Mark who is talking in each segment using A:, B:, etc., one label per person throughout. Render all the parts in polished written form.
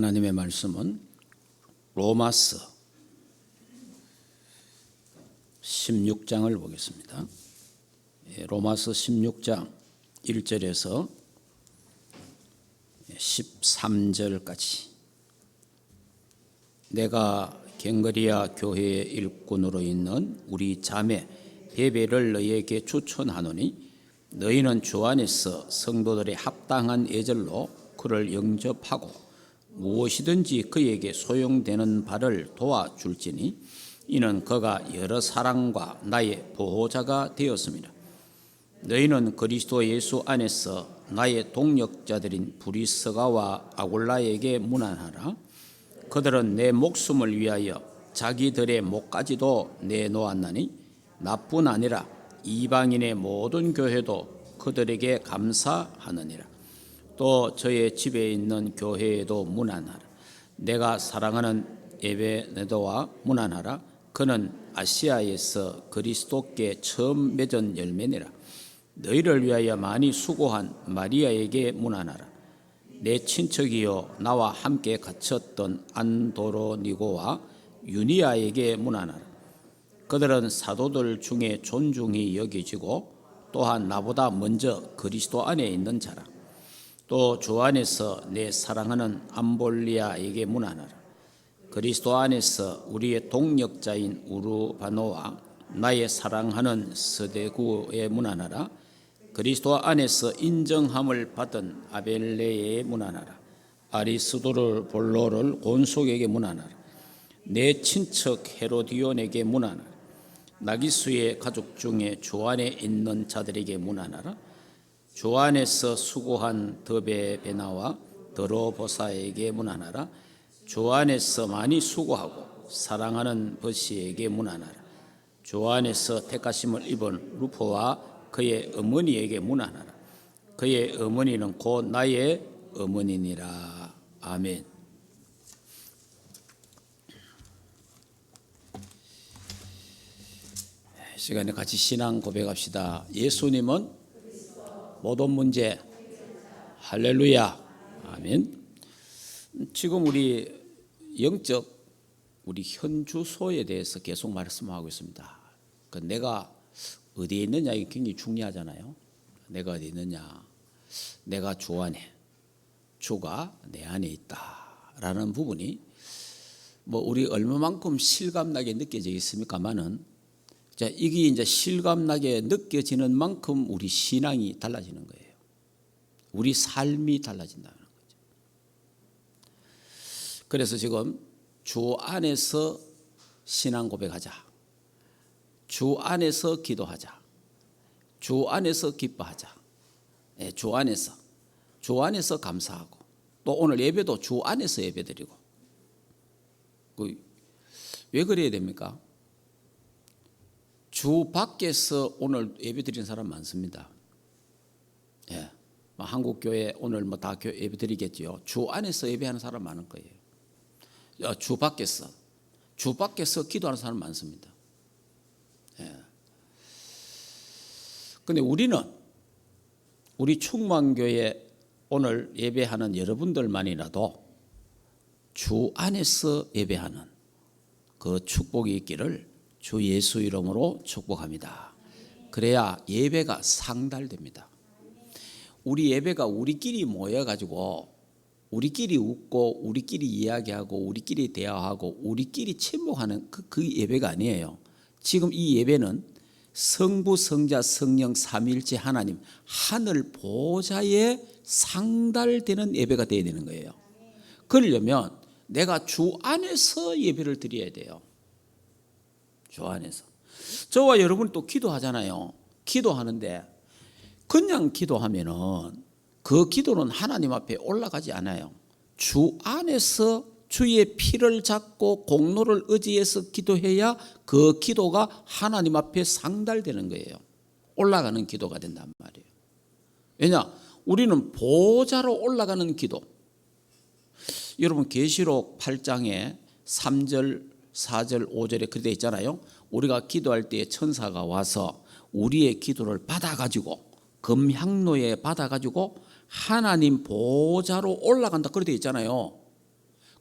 A: 하나님의 말씀은 로마서 16장을 보겠습니다. 로마서 16장 1절에서 13절까지. 내가 갱거리아 교회의 일꾼으로 있는 우리 자매 베베를 너희에게 추천하노니 너희는 주 안에서 성도들의 합당한 예절로 그를 영접하고 무엇이든지 그에게 소용되는 바를 도와줄지니 이는 그가 여러 사랑과 나의 보호자가 되었습니다. 너희는 그리스도 예수 안에서 나의 동역자들인 브리스가와 아굴라에게 문안하라. 그들은 내 목숨을 위하여 자기들의 목까지도 내놓았나니 나뿐 아니라 이방인의 모든 교회도 그들에게 감사하느니라. 또 저의 집에 있는 교회에도 문안하라. 내가 사랑하는 에베네도와 문안하라. 그는 아시아에서 그리스도께 처음 맺은 열매니라. 너희를 위하여 많이 수고한 마리아에게 문안하라. 내 친척이요 나와 함께 갇혔던 안도로니고와 유니아에게 문안하라. 그들은 사도들 중에 존중이 여겨지고 또한 나보다 먼저 그리스도 안에 있는 자라. 또 주 안에서 내 사랑하는 암볼리아에게 문안하라. 그리스도 안에서 우리의 동역자인 우르바노와 나의 사랑하는 스데구에 문안하라. 그리스도 안에서 인정함을 받은 아벨레에 문안하라. 아리스도를 볼로를 곤속에게 문안하라. 내 친척 헤로디온에게 문안하라. 나기수의 가족 중에 주 안에 있는 자들에게 문안하라. 주 안에서 수고한 더베베나와 더로보사에게 문안하라. 주 안에서 많이 수고하고 사랑하는 버시에게 문안하라. 주 안에서 택하심을 입은 루포와 그의 어머니에게 문안하라. 그의 어머니는 곧 나의 어머니니라. 아멘. 시간에 같이 신앙 고백합시다. 예수님은 모든 문제. 할렐루야. 아멘. 지금 우리 영적 우리 현주소에 대해서 계속 말씀하고 있습니다. 내가 어디에 있느냐 이게 굉장히 중요하잖아요. 내가 어디 있느냐. 내가 주 안에, 주가 내 안에 있다라는 부분이 우리 얼마만큼 실감나게 느껴져 있습니까만은 이게 이제 실감나게 느껴지는 만큼 우리 신앙이 달라지는 거예요. 우리 삶이 달라진다는 거죠. 그래서 지금 주 안에서 신앙 고백하자. 주 안에서 기도하자. 주 안에서 기뻐하자. 주 안에서 감사하고 또 오늘 예배도 주 안에서 예배드리고. 왜 그래야 됩니까? 주 밖에서 오늘 예배 드리는 사람 많습니다. 한국 교회 오늘 다 예배 드리겠지요. 주 안에서 예배하는 사람 많을 거예요. 주 밖에서 기도하는 사람 많습니다. 근데 우리 충만교회 오늘 예배하는 여러분들만이라도 주 안에서 예배하는 그 축복이 있기를 주 예수 이름으로 축복합니다. 그래야 예배가 상달됩니다. 우리 예배가 우리끼리 모여가지고 우리끼리 웃고 우리끼리 이야기하고 우리끼리 대화하고 우리끼리 침묵하는 그 예배가 아니에요. 지금 이 예배는 성부, 성자, 성령 삼위일체 하나님 하늘 보좌에 상달되는 예배가 되어야 되는 거예요. 그러려면 내가 주 안에서 예배를 드려야 돼요. 주 안에서. 저와 여러분 또 기도하잖아요. 기도하는데 그냥 기도하면은 그 기도는 하나님 앞에 올라가지 않아요. 주 안에서 주의 피를 잡고 공로를 의지해서 기도해야 그 기도가 하나님 앞에 상달되는 거예요. 올라가는 기도가 된단 말이에요. 왜냐? 우리는 보좌로 올라가는 기도. 여러분 계시록 8장에 3절 4절 5절에 그렇게 되어 있잖아요. 우리가 기도할 때 천사가 와서 우리의 기도를 받아가지고 금향로에 받아가지고 하나님 보좌로 올라간다 그렇게 되어 있잖아요.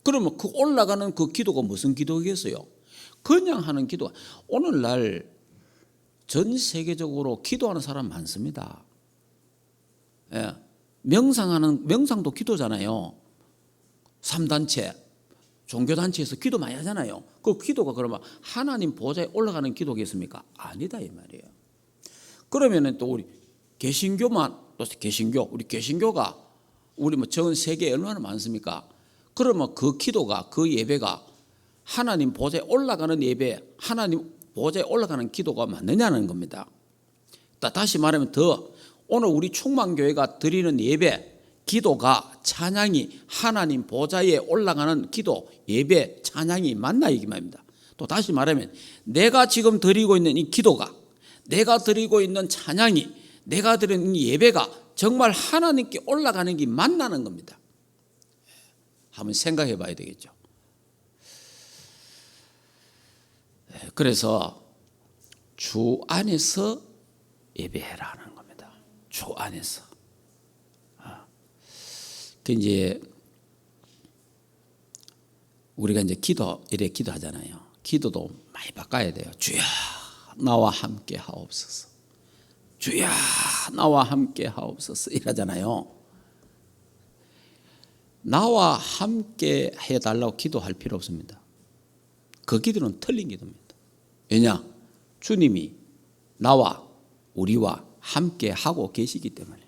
A: 그러면 그 올라가는 그 기도가 무슨 기도겠어요? 그냥 하는 기도. 오늘날 전 세계적으로 기도하는 사람 많습니다. 예. 명상도 기도잖아요. 3단체, 종교단체에서 기도 많이 하잖아요. 그 기도가 그러면 하나님 보좌에 올라가는 기도겠습니까? 아니다 이 말이에요. 그러면은 또 우리 우리 개신교가 우리 뭐 전 세계에 얼마나 많습니까? 그러면 그 기도가, 그 예배가 하나님 보좌에 올라가는 예배, 하나님 보좌에 올라가는 기도가 맞느냐는 겁니다. 다시 말하면 오늘 우리 충만교회가 드리는 예배, 기도가, 찬양이 하나님 보좌에 올라가는 기도, 예배, 찬양이 맞나 이 말입니다. 또 다시 말하면 내가 지금 드리고 있는 이 기도가, 내가 드리고 있는 찬양이, 내가 드리는 이 예배가 정말 하나님께 올라가는 게 맞나는 겁니다. 한번 생각해 봐야 되겠죠. 그래서 주 안에서 예배해라는 겁니다. 주 안에서. 이제 우리가 이제 이래 기도하잖아요. 기도도 많이 바꿔야 돼요. 주야 나와 함께 하옵소서. 주야 나와 함께 하옵소서 이러잖아요. 나와 함께 해달라고 기도할 필요 없습니다. 그 기도는 틀린 기도입니다. 왜냐? 주님이 나와 우리와 함께 하고 계시기 때문에.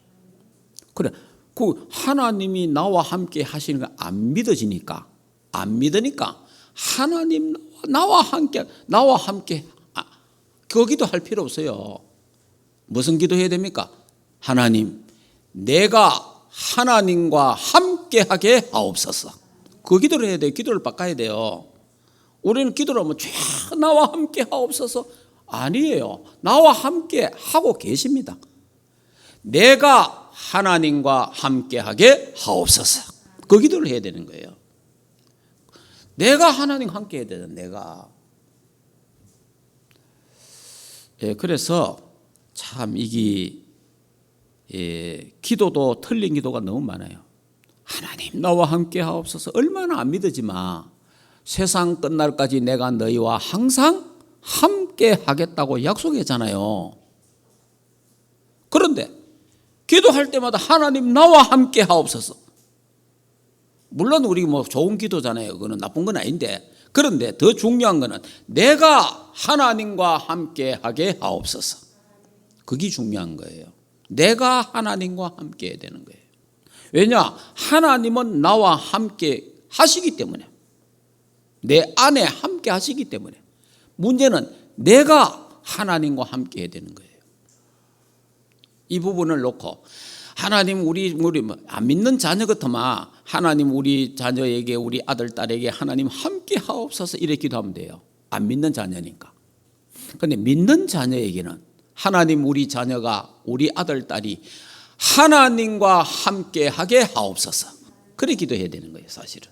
A: 그래, 그 하나님이 나와 함께 하시는 거 안 믿어지니까, 안 믿으니까 하나님 나와 함께 그 기도할 필요 없어요. 무슨 기도해야 됩니까? 하나님, 내가 하나님과 함께하게 하옵소서. 그 기도를 해야 돼요. 기도를 바꿔야 돼요. 우리는 기도를 하면 나와 함께 하옵소서 아니에요. 나와 함께 하고 계십니다. 내가 하나님과 함께하게 하옵소서. 그 기도를 해야 되는 거예요. 내가 하나님 함께 해야 되는 내가. 그래서 참 이게 기도도 틀린 기도가 너무 많아요. 하나님 나와 함께 하옵소서. 얼마나 안 믿어지마. 세상 끝날까지 내가 너희와 항상 함께 하겠다고 약속했잖아요. 그런데 기도할 때마다 하나님 나와 함께 하옵소서. 물론 우리 뭐 좋은 기도잖아요. 그거는 나쁜 건 아닌데. 그런데 더 중요한 거는 내가 하나님과 함께 하게 하옵소서. 그게 중요한 거예요. 내가 하나님과 함께 해야 되는 거예요. 왜냐? 하나님은 나와 함께 하시기 때문에. 내 안에 함께 하시기 때문에. 문제는 내가 하나님과 함께 해야 되는 거예요. 이 부분을 놓고 하나님 우리 안 믿는 자녀 같으면 하나님 우리 자녀에게 우리 아들 딸에게 하나님 함께 하옵소서 이렇게 기도하면 돼요. 안 믿는 자녀니까. 그런데 믿는 자녀에게는 하나님 우리 자녀가 우리 아들 딸이 하나님과 함께 하게 하옵소서. 그렇게 기도해야 되는 거예요, 사실은.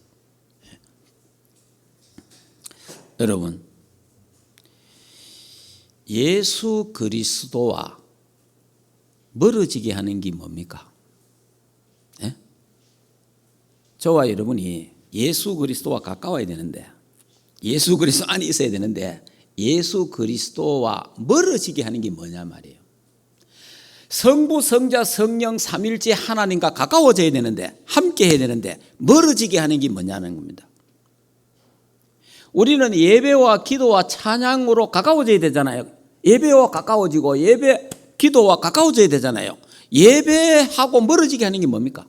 A: 여러분, 예수 그리스도와 멀어지게 하는 게 뭡니까? 예? 저와 여러분이 예수 그리스도와 가까워야 되는데, 예수 그리스도 안에 있어야 되는데, 예수 그리스도와 멀어지게 하는 게 뭐냐 말이에요. 성부, 성자, 성령, 삼일째 하나님과 가까워져야 되는데, 함께 해야 되는데, 멀어지게 하는 게 뭐냐는 겁니다. 우리는 예배와 기도와 찬양으로 가까워져야 되잖아요. 예배와 가까워지고 기도와 가까워져야 되잖아요. 예배하고 멀어지게 하는 게 뭡니까?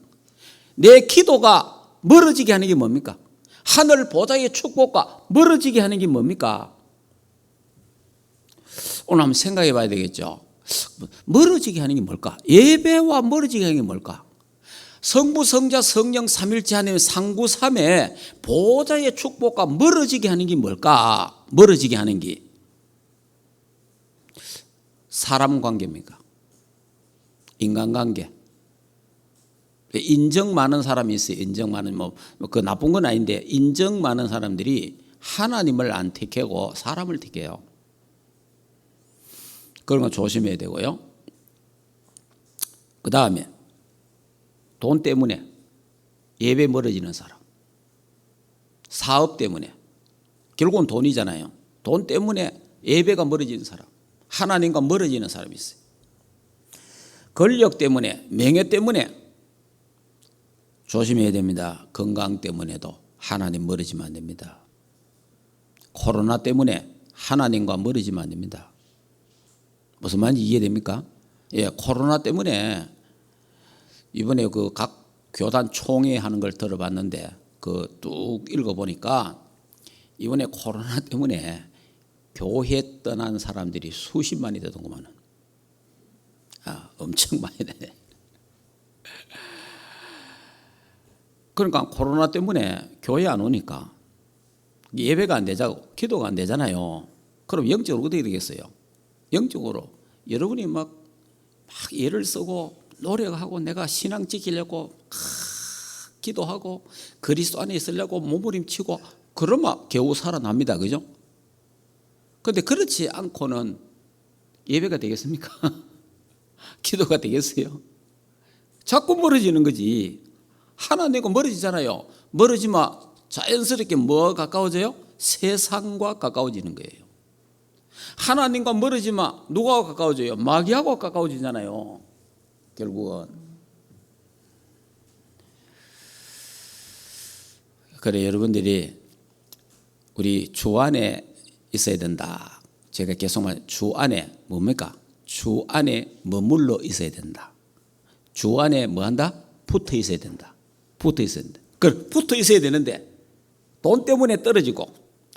A: 내 기도가 멀어지게 하는 게 뭡니까? 하늘 보좌의 축복과 멀어지게 하는 게 뭡니까? 오늘 한번 생각해 봐야 되겠죠. 멀어지게 하는 게 뭘까? 예배와 멀어지게 하는 게 뭘까? 성부, 성자, 성령, 삼일째 하나님 상구삼의 보좌의 축복과 멀어지게 하는 게 뭘까? 멀어지게 하는 게 사람 관계입니까? 인간관계. 인정 많은 사람이 있어요. 인정 많은 그 나쁜 건 아닌데 인정 많은 사람들이 하나님을 안 택하고 사람을 택해요. 그런 거 조심해야 되고요. 그 다음에 돈 때문에 예배 멀어지는 사람. 사업 때문에, 결국은 돈이잖아요. 돈 때문에 예배가 멀어지는 사람, 하나님과 멀어지는 사람이 있어요. 권력 때문에, 명예 때문에 조심해야 됩니다. 건강 때문에도 하나님 멀어지면 안 됩니다. 코로나 때문에 하나님과 멀어지면 안 됩니다. 무슨 말인지 이해됩니까? 예, 코로나 때문에 이번에 그 각 교단 총회 하는 걸 들어봤는데 그 뚝 읽어보니까 이번에 코로나 때문에 교회 떠난 사람들이 수십만이 되더구만. 엄청 많이 되네. 그러니까 코로나 때문에 교회 안 오니까 예배가 안 되자고, 기도가 안 되잖아요. 그럼 영적으로 어떻게 되겠어요? 영적으로 여러분이 막 애를 쓰고 노력하고 내가 신앙 지키려고 기도하고 그리스도 안에 있으려고 몸부림치고 그러면 겨우 살아납니다. 그죠? 그런데 그렇지 않고는 예배가 되겠습니까? 기도가 되겠어요? 자꾸 멀어지는 거지. 하나님과 멀어지잖아요. 멀어지면 자연스럽게 뭐가 가까워져요? 세상과 가까워지는 거예요. 하나님과 멀어지면 누가 가까워져요? 마귀하고 가까워지잖아요. 결국은. 그래, 여러분들이 우리 주 안에 있어야 된다. 제가 계속 말, 주 안에 뭡니까? 주 안에 머물러 있어야 된다. 주 안에 뭐 한다? 붙어 있어야 된다. 붙어 있어야 된다. 그 붙어 있어야 되는데 돈 때문에 떨어지고,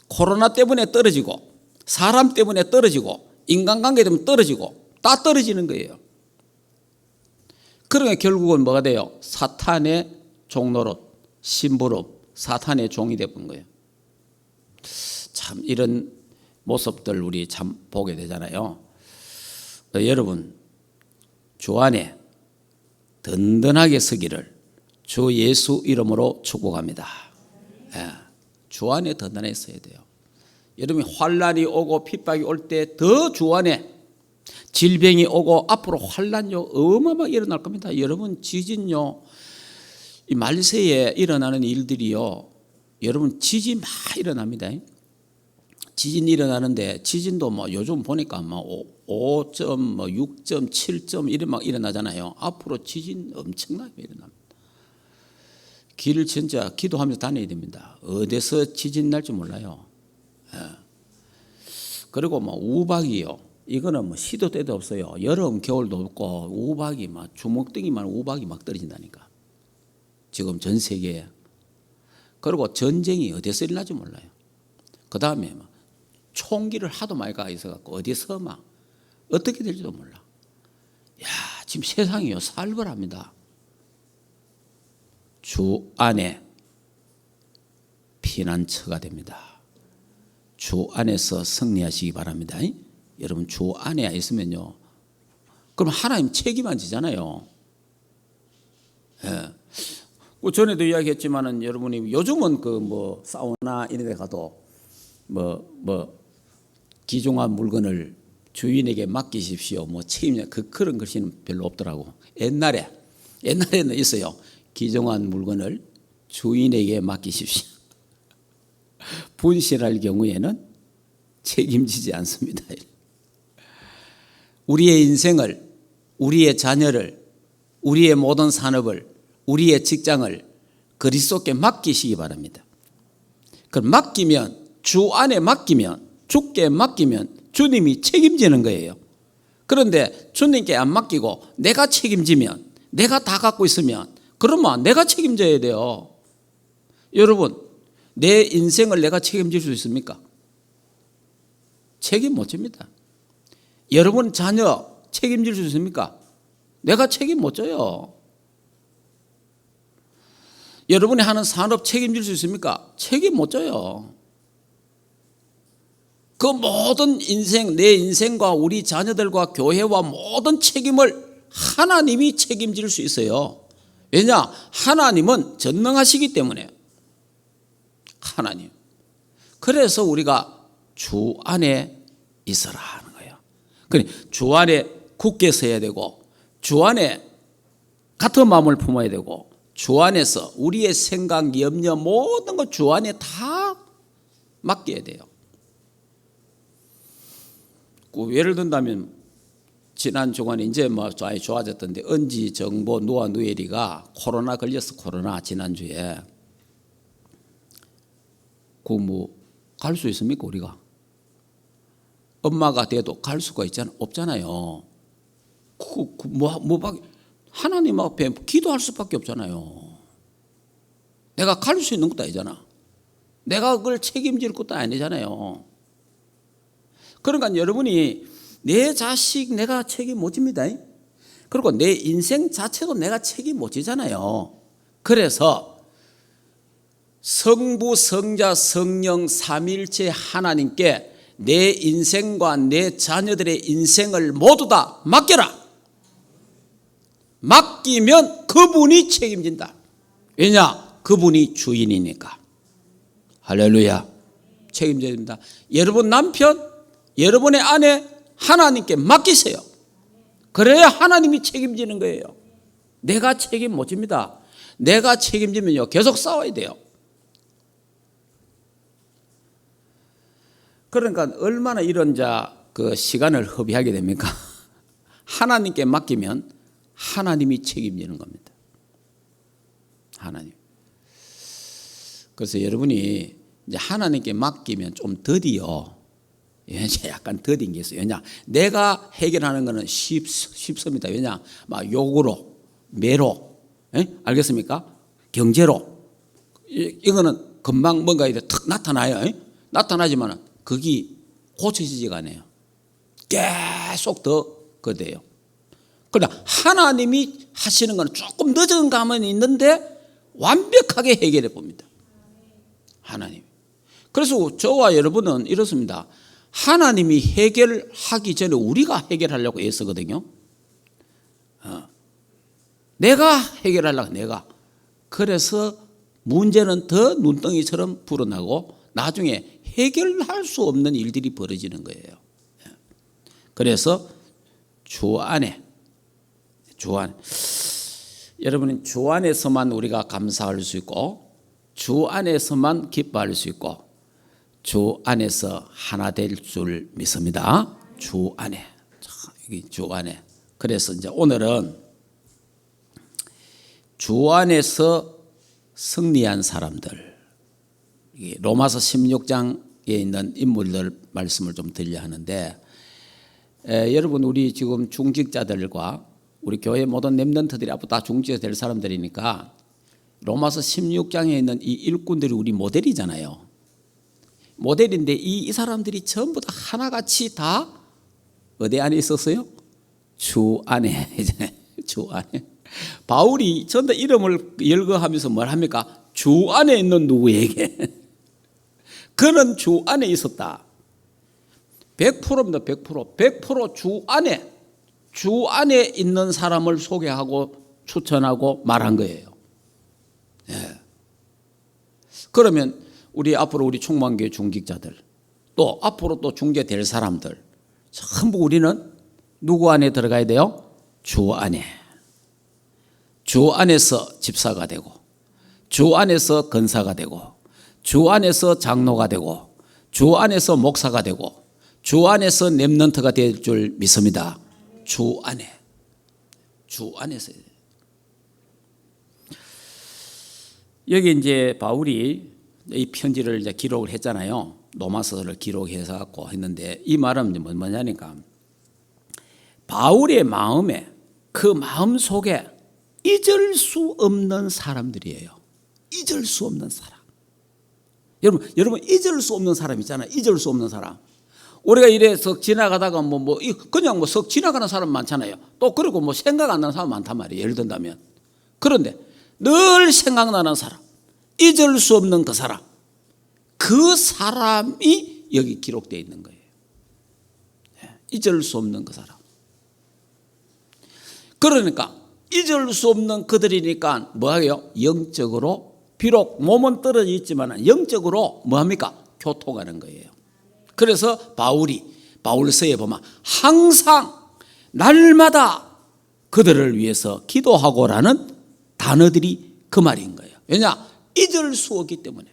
A: 코로나 때문에 떨어지고, 사람 때문에 떨어지고, 인간관계 때문에 떨어지고, 다 떨어지는 거예요. 그러니까 결국은 뭐가 돼요? 사탄의 종노릇, 심부름, 사탄의 종이 되는 거예요. 참 이런 모습들 우리 참 보게 되잖아요. 여러분, 주 안에 든든하게 서기를 주 예수 이름으로 축복합니다. 예, 주 안에 든든하게 서야 돼요. 여러분이 환란이 오고 핍박이 올 때 더 주 안에, 질병이 오고 앞으로 환란요 어마어마하게 일어날 겁니다. 여러분, 지진요, 이 말세에 일어나는 일들이요, 여러분 지진 막 일어납니다. 지진이 일어나는데 지진도 뭐 요즘 보니까 뭐 5점, 뭐 6점, 7점 이런 막 일어나잖아요. 앞으로 지진 엄청나게 일어납니다. 길을 진짜 기도하면서 다녀야 됩니다. 어디서 지진 날지 몰라요. 예. 그리고 뭐 우박이요, 이거는 뭐 시도 때도 없어요. 여름 겨울도 없고 우박이 막 주먹등이만 우박이 막 떨어진다니까. 지금 전 세계에. 그리고 전쟁이 어디서 일어날지 몰라요. 그 다음에 막 총기를 하도 많이 가 있어갖고 어디서 막 어떻게 될지도 몰라. 야, 지금 세상이요 살벌합니다. 주 안에 피난처가 됩니다. 주 안에서 승리하시기 바랍니다. 여러분, 주 안에 있으면요, 그럼 하나님 책임 안 지잖아요. 예. 전에도 이야기했지만은 여러분이 요즘은 그 뭐 사우나 이런 데 가도 뭐 귀중한 물건을 주인에게 맡기십시오, 뭐 책임져, 그런 글씨는 별로 없더라고. 옛날에는 있어요. 귀중한 물건을 주인에게 맡기십시오. 분실할 경우에는 책임지지 않습니다. 우리의 인생을, 우리의 자녀를, 우리의 모든 산업을, 우리의 직장을 그리스도께 맡기시기 바랍니다. 그럼 맡기면, 주 안에 맡기면, 주께 맡기면 주님이 책임지는 거예요. 그런데 주님께 안 맡기고 내가 책임지면, 내가 다 갖고 있으면, 그러면 내가 책임져야 돼요. 여러분, 내 인생을 내가 책임질 수 있습니까? 책임 못 집니다. 여러분 자녀 책임질 수 있습니까? 내가 책임 못 져요. 여러분이 하는 산업 책임질 수 있습니까? 책임 못 져요. 그 모든 인생, 내 인생과 우리 자녀들과 교회와 모든 책임을 하나님이 책임질 수 있어요. 왜냐? 하나님은 전능하시기 때문에. 하나님. 그래서 우리가 주 안에 있어라 하는 거예요. 그러니까 주 안에 굳게 서야 되고, 주 안에 같은 마음을 품어야 되고, 주 안에서 우리의 생각, 염려 모든 것 주 안에 다 맡겨야 돼요. 예를 든다면 지난 주간에 이제 뭐 많이 좋아졌던데 은지, 정보, 노아, 누에리가 코로나 걸렸어. 코로나 지난주에. 그 뭐 갈 수 있습니까 우리가? 엄마가 돼도 갈 수가 없잖아요. 하나님 앞에 기도할 수밖에 없잖아요. 내가 갈 수 있는 것도 아니잖아. 내가 그걸 책임질 것도 아니잖아요. 그러니까 여러분이 내 자식 내가 책임 못 집니다. 그리고 내 인생 자체도 내가 책임 못 지잖아요. 그래서 성부, 성자, 성령 삼위일체 하나님께 내 인생과 내 자녀들의 인생을 모두 다 맡겨라. 맡기면 그분이 책임진다. 왜냐? 그분이 주인이니까. 할렐루야. 책임져야 됩니다. 여러분 남편, 여러분의 아내 하나님께 맡기세요. 그래야 하나님이 책임지는 거예요. 내가 책임 못 집니다. 내가 책임지면요 계속 싸워야 돼요. 그러니까 얼마나 이런 그 시간을 허비하게 됩니까? 하나님께 맡기면 하나님이 책임지는 겁니다. 하나님. 그래서 여러분이 이제 하나님께 맡기면 좀 더디요. 약간 더딘 게 있어요. 왜냐? 내가 해결하는 거는 쉽습니다. 왜냐? 막 욕으로, 매로, 알겠습니까? 경제로. 이거는 금방 뭔가 이렇게 탁 나타나요. 나타나지만 그게 고쳐지지가 않아요. 계속 더 거대요. 그러나 하나님이 하시는 건 조금 늦은 감은 있는데 완벽하게 해결해 봅니다. 하나님. 그래서 저와 여러분은 이렇습니다. 하나님이 해결하기 전에 우리가 해결하려고 애쓰거든요. 내가 해결하려고 내가. 그래서 문제는 더 눈덩이처럼 불어나고 나중에 해결할 수 없는 일들이 벌어지는 거예요. 그래서 주 안에 여러분은 주 안에서만 우리가 감사할 수 있고 주 안에서만 기뻐할 수 있고 주 안에서 하나 될 줄 믿습니다. 주 안에. 주 안에. 그래서 이제 오늘은 주 안에서 승리한 사람들, 로마서 16장에 있는 인물들 말씀을 좀 드리려 하는데, 여러분 우리 지금 중직자들과 우리 교회 모든 렘넌트들이 앞으로 다 중직자 될 사람들이니까 로마서 16장에 있는 이 일꾼들이 우리 모델이잖아요. 모델인데 이 사람들이 전부 다 하나같이 다 어디 안에 있었어요? 주 안에. 주 안에. 바울이 전부 이름을 열거하면서 뭘 합니까? 주 안에 있는 누구에게? 그는 주 안에 있었다. 100%입니다. 100%. 100% 주 안에 있는 사람을 소개하고 추천하고 말한 거예요. 예. 그러면 앞으로 우리 총만교회 중직자들 또 앞으로 또 중재될 사람들 전부 우리는 누구 안에 들어가야 돼요? 주 안에. 주 안에서 집사가 되고 주 안에서 권사가 되고 주 안에서 장로가 되고 주 안에서 목사가 되고 주 안에서 렘넌트가 될 줄 믿습니다. 주 안에. 주 안에서. 여기 이제 바울이 이 편지를 이제 기록을 했잖아요. 로마서를 기록해서 갖고 했는데 이 말은 뭐냐니까 바울의 마음에 그 마음 속에 잊을 수 없는 사람들이에요. 잊을 수 없는 사람. 여러분 잊을 수 없는 사람 있잖아요. 잊을 수 없는 사람. 우리가 이래 석 지나가다가 그냥 석 지나가는 사람 많잖아요. 또 그리고 생각 안 나는 사람 많단 말이에요. 예를 든다면. 그런데 늘 생각나는 사람, 잊을 수 없는 그 사람, 그 사람이 여기 기록되어 있는 거예요. 잊을 수 없는 그 사람. 그러니까 잊을 수 없는 그들이니까 뭐하게요? 영적으로 비록 몸은 떨어져 있지만 영적으로 뭐합니까? 교통하는 거예요. 그래서 바울서에 보면 항상 날마다 그들을 위해서 기도하고라는 단어들이 그 말인 거예요. 왜냐? 잊을 수 없기 때문에.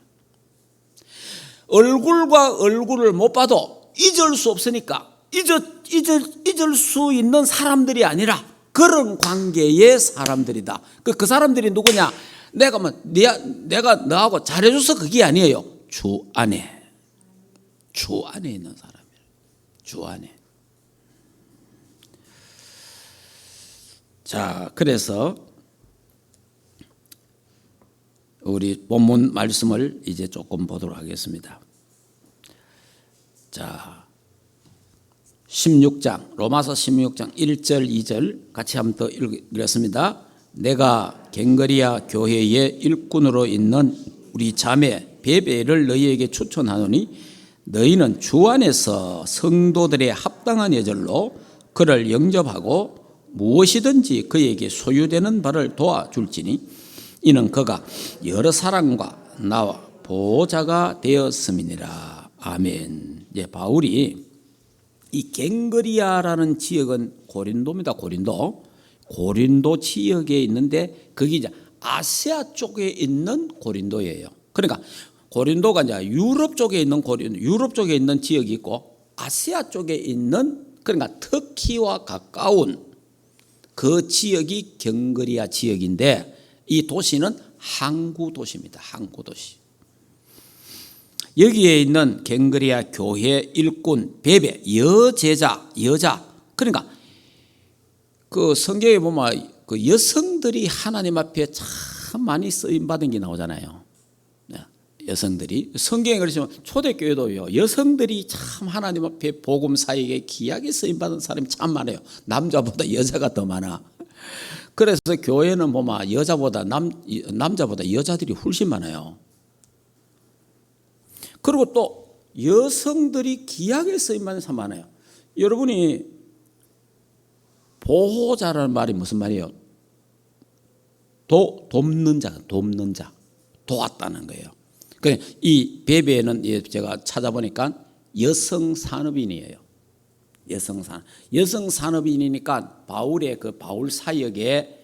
A: 얼굴과 얼굴을 못 봐도 잊을 수 없으니까 잊을 수 있는 사람들이 아니라 그런 관계의 사람들이다. 그 사람들이 누구냐? 내가 너하고 잘해줘서 그게 아니에요. 주 안에 있는 사람이에요. 주 안에. 자, 그래서 우리 본문 말씀을 이제 조금 보도록 하겠습니다. 자, 16장, 로마서 16장 1절 2절 같이 한번 더 읽겠습니다. 내가 갱거리아 교회의 일꾼으로 있는 우리 자매 베베를 너희에게 추천하노니 너희는 주 안에서 성도들의 합당한 예절로 그를 영접하고 무엇이든지 그에게 소유되는 바를 도와줄지니 이는 그가 여러 사람과 나와 보호자가 되었음이니라. 아멘. 이제 바울이 이 갱거리아라는 지역은 고린도입니다. 고린도 지역에 있는데 그게 이제 아시아 쪽에 있는 고린도예요. 그러니까 고린도가 이제 유럽 쪽에 있는 지역이 있고 아시아 쪽에 있는, 그러니까 터키와 가까운 그 지역이 갱거리아 지역인데 이 도시는 항구 도시입니다. 항구 도시. 여기에 있는 갱거리아 교회 일꾼 베베 여자. 그러니까 그 성경에 보면 그 여성들이 하나님 앞에 참 많이 쓰임 받은 게 나오잖아요. 여성들이 성경에 그러시면 초대교회도요. 여성들이 참 하나님 앞에 복음 사역에 귀하게 쓰임 받은 사람이 참 많아요. 남자보다 여자가 더 많아. 그래서 교회는 보면 남자보다 여자들이 훨씬 많아요. 그리고 또 여성들이 귀하게 쓰임받는 사람 많아요. 여러분이 보호자라는 말이 무슨 말이에요? 돕는 자, 도왔다는 거예요. 이 베베는 제가 찾아보니까 여성 산업인이에요. 여성 산업인이니까 바울의 그 바울 사역에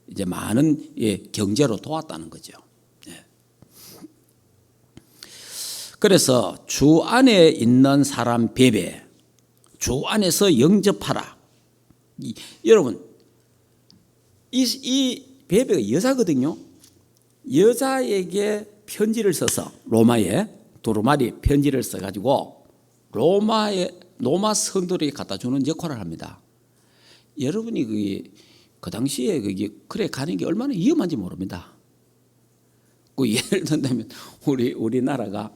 A: 이제 많은 경제로 도왔다는 거죠. 그래서 주 안에 있는 사람 베베, 주 안에서 영접하라. 여러분, 이 베베가 여자거든요. 여자에게 편지를 써서 로마에 두루마리 편지를 써가지고 로마 성도들에게 갖다 주는 역할을 합니다. 여러분이 그 당시에 그래 가는 게 얼마나 위험한지 모릅니다. 예를 들면 우리나라가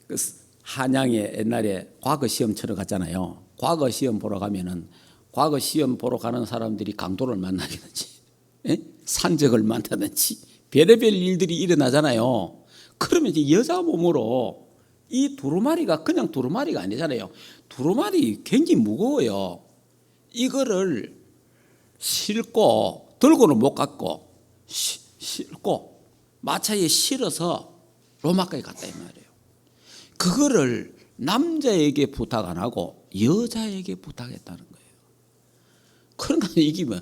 A: 그 한양에 옛날에 과거 시험 치러 갔잖아요. 과거 시험 보러 가면은 과거 시험 보러 가는 사람들이 강도를 만나든지 산적을 만나든지 별의별 일들이 일어나잖아요. 그러면 이제 여자 몸으로 이 두루마리가 그냥 두루마리가 아니잖아요. 두루마리 굉장히 무거워요. 이거를 싣고 들고는 못 갔고 싣고 마차에 실어서 로마까지 갔다 이 말이에요. 그거를 남자에게 부탁 안 하고 여자에게 부탁했다는 거예요. 그러니까 이게 뭐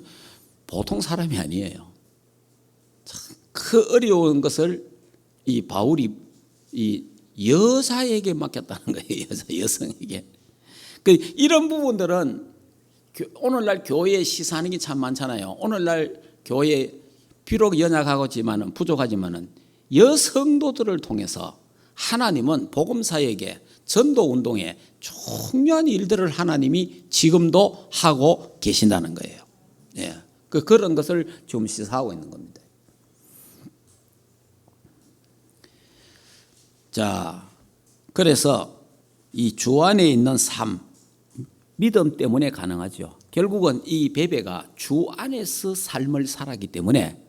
A: 보통 사람이 아니에요. 그 어려운 것을 이 바울이 이 여자에게 맡겼다는 거예요. 여성에게. 이런 부분들은 오늘날 교회에 시사하는 게 참 많잖아요. 오늘날 교회 비록 연약하지만은 부족하지만은 여성도들을 통해서 하나님은 복음사역에 전도 운동에 중요한 일들을 하나님이 지금도 하고 계신다는 거예요. 그런 것을 좀 시사하고 있는 겁니다. 자, 그래서 이 주 안에 있는 삶, 믿음 때문에 가능하죠. 결국은 이 베베가 주 안에서 삶을 살았기 때문에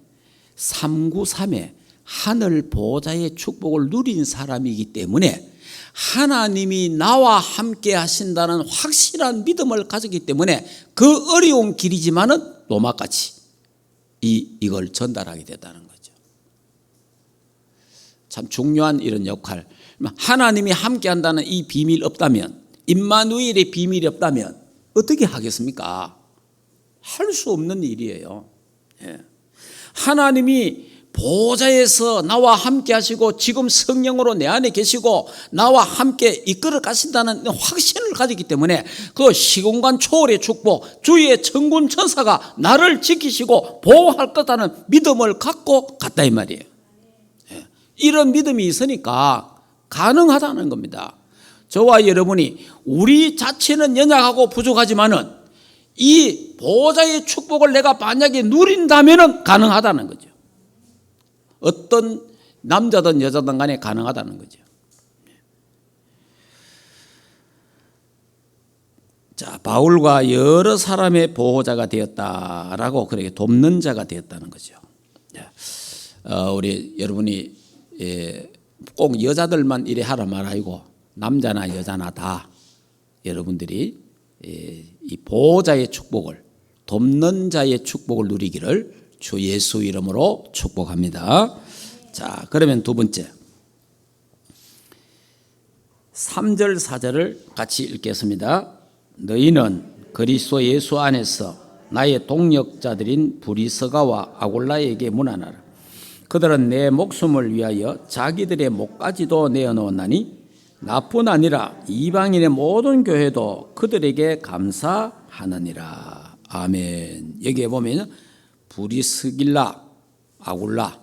A: 393의 하늘 보호자의 축복을 누린 사람이기 때문에 하나님이 나와 함께 하신다는 확실한 믿음을 가졌기 때문에 그 어려운 길이지만은 로마같이 이걸 전달하게 됐다는 거죠. 참 중요한 이런 역할. 하나님이 함께 한다는 이 비밀 없다면, 임마누엘의 비밀이 없다면 어떻게 하겠습니까? 할 수 없는 일이에요. 하나님이 보호자에서 나와 함께 하시고 지금 성령으로 내 안에 계시고 나와 함께 이끌어 가신다는 확신을 가지기 때문에 그 시공간 초월의 축복, 주의 천군 천사가 나를 지키시고 보호할 거다는 믿음을 갖고 갔다 이 말이에요. 이런 믿음이 있으니까 가능하다는 겁니다. 저와 여러분이 우리 자체는 연약하고 부족하지만은 이 보호자의 축복을 내가 만약에 누린다면은 가능하다는 거죠. 어떤 남자든 여자든 간에 가능하다는 거죠. 자, 바울과 여러 사람의 보호자가 되었다라고 그렇게 돕는 자가 되었다는 거죠. 우리 여러분이 꼭 여자들만 이래 하라 말 아니고 남자나 여자나 다 여러분들이 이 보호자의 축복을, 돕는 자의 축복을 누리기를 주 예수 이름으로 축복합니다. 자, 그러면 두 번째 3절 4절을 같이 읽겠습니다. 너희는 그리스도 예수 안에서 나의 동역자들인 브리스가와 아골라에게 문안하라. 그들은 내 목숨을 위하여 자기들의 목까지도 내어놓았나니 나뿐 아니라 이방인의 모든 교회도 그들에게 감사하느니라. 아멘. 여기에 보면 브리스길라, 아굴라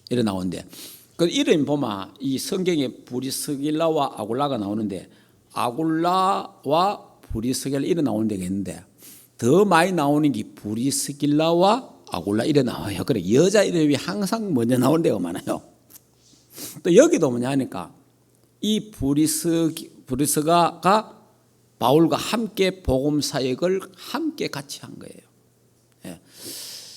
A: 이래 나오는데 그 이름 보면 이 성경에 브리스길라와 아굴라가 나오는데 아굴라와 브리스길라 이래 나오는 데가 있는데 더 많이 나오는 게 브리스길라와 아굴라 이래 나와요. 그래 여자 이름이 항상 먼저 나오는 데가 많아요. 또 여기도 뭐냐 하니까 이 브리스가가 바울과 함께 복음 사역을 함께 같이 한 거예요. 예.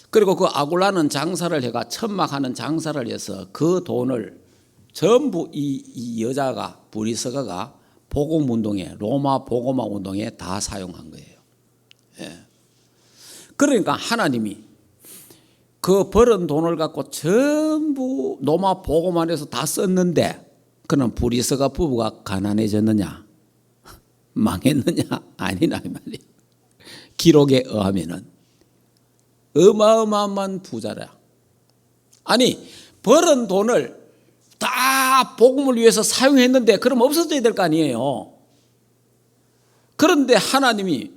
A: 그리고 그 아굴라는 장사를 해가 천막하는 장사를 해서 그 돈을 전부 이 여자가 브리스가가 복음 운동에 로마 복음화 운동에 다 사용한 거예요. 예. 그러니까 하나님이 그 벌은 돈을 갖고 전부 로마 복음화에서 다 썼는데 그는 브리스가 부부가 가난해졌느냐 망했느냐 아니나 이 말이에요. 기록에 의하면은 어마어마한 부자라. 아니 벌은 돈을 다 복음을 위해서 사용했는데 그럼 없어져야 될 거 아니에요. 그런데 하나님이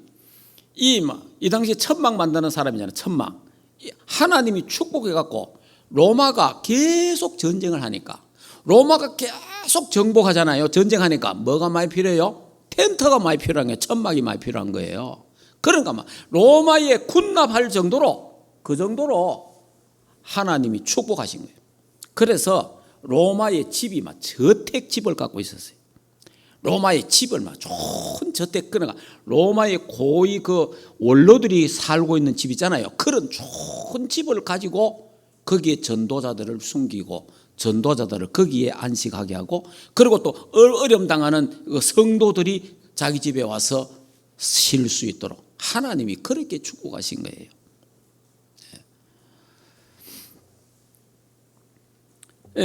A: 이 당시에 천막 만드는 사람이잖아요. 천막. 하나님이 축복해갖고 로마가 계속 전쟁을 하니까 로마가 계속 정복하잖아요. 전쟁하니까 뭐가 많이 필요해요? 텐트가 많이 필요한 거예요. 천막이 많이 필요한 거예요. 그러니까 막 로마에 군납할 정도로 그 정도로 하나님이 축복하신 거예요. 그래서 로마의 집이 막 저택집을 갖고 있었어요. 로마의 집을 막 좋은 저택, 그러니까 로마의 고위 그 원로들이 살고 있는 집 있잖아요. 그런 좋은 집을 가지고 거기에 전도자들을 숨기고 전도자들을 거기에 안식하게 하고 그리고 또 어려움 당하는 성도들이 자기 집에 와서 쉴 수 있도록 하나님이 그렇게 축복하신 거예요.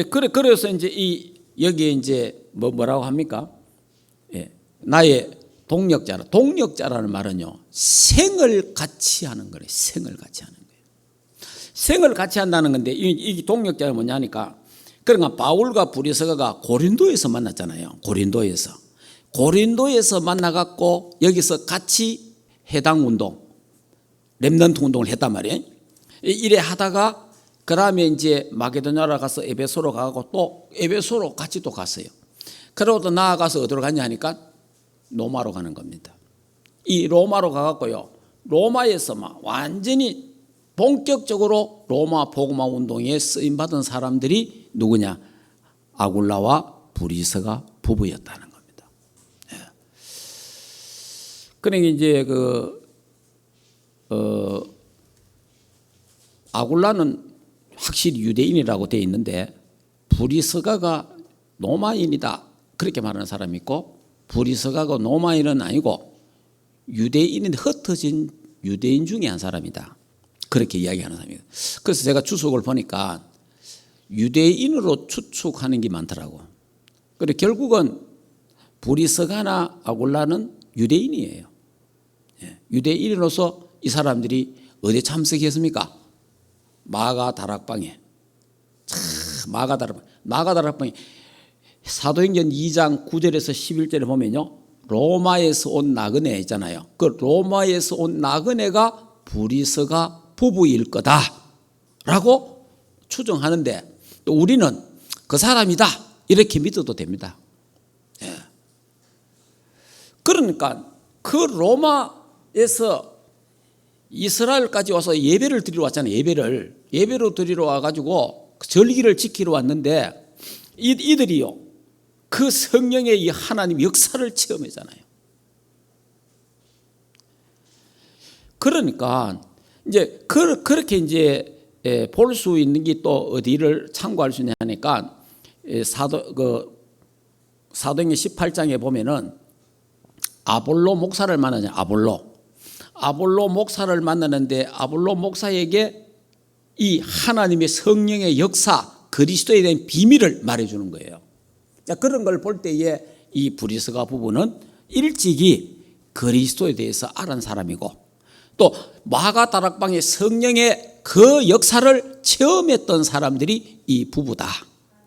A: 그래서 이제 여기에 이제 뭐라고 합니까? 나의 동역자라. 동역자라는 말은요, 생을 같이 하는 거래요. 생을 같이 하는 거예요. 생을 같이 한다는 건데, 이 동역자가 뭐냐 하니까, 그러니까 바울과 브리스가가 고린도에서 만났잖아요. 고린도에서 만나갖고, 여기서 같이 해당 운동, 렘넌트 운동을 했단 말이에요. 이래 하다가, 그 다음에 이제 마게도냐로 가서 에베소로 가고 또 에베소로 같이 또 갔어요. 그러고 또 나아가서 어디로 갔냐 하니까, 로마로 가는 겁니다. 이 로마로 가갖고요, 로마에서 막 완전히 본격적으로 로마 복음화 운동에 쓰임받은 사람들이 누구냐? 아굴라와 브리스가 부부였다는 겁니다. 예. 그러니까 이제 아굴라는 확실히 유대인이라고 되어 있는데 브리스가가 로마인이다 그렇게 말하는 사람이 있고 브리스가가 로마인은 아니고 유대인인 흩어진 유대인 중에 한 사람이다 그렇게 이야기하는 사람이에요. 그래서 제가 추측을 보니까 유대인으로 추측하는 게 많더라고. 그리고 결국은 브리스가나 아굴라는 유대인이에요. 유대인으로서 이 사람들이 어디에 참석했습니까? 마가 다락방에 마가다락방이 사도행전 2장 9절에서 11절에 보면요, 로마에서 온 나그네 있잖아요. 그 로마에서 온 나그네가 브리스가 부부일 거다라고 추정하는데, 또 우리는 그 사람이다 이렇게 믿어도 됩니다. 예. 그러니까 그 로마에서 이스라엘까지 와서 예배를 드리러 왔잖아요. 예배로 드리러 와가지고 절기를 지키러 왔는데, 이들이요, 그 성령의 이 하나님 역사를 체험하잖아요. 그러니까 이제 그렇게 이제 볼 수 있는 게 또 어디를 참고할 수 있냐니까, 사도행전 18장에 보면은 아볼로 목사를 만나잖아요. 아볼로 목사를 만나는데, 아볼로 목사에게 이 하나님의 성령의 역사, 그리스도에 대한 비밀을 말해주는 거예요. 자, 그런 걸 볼 때에 이 브리스가 부부는 일찍이 그리스도에 대해서 알은 사람이고, 또 마가다락방의 성령의 그 역사를 체험했던 사람들이 이 부부다,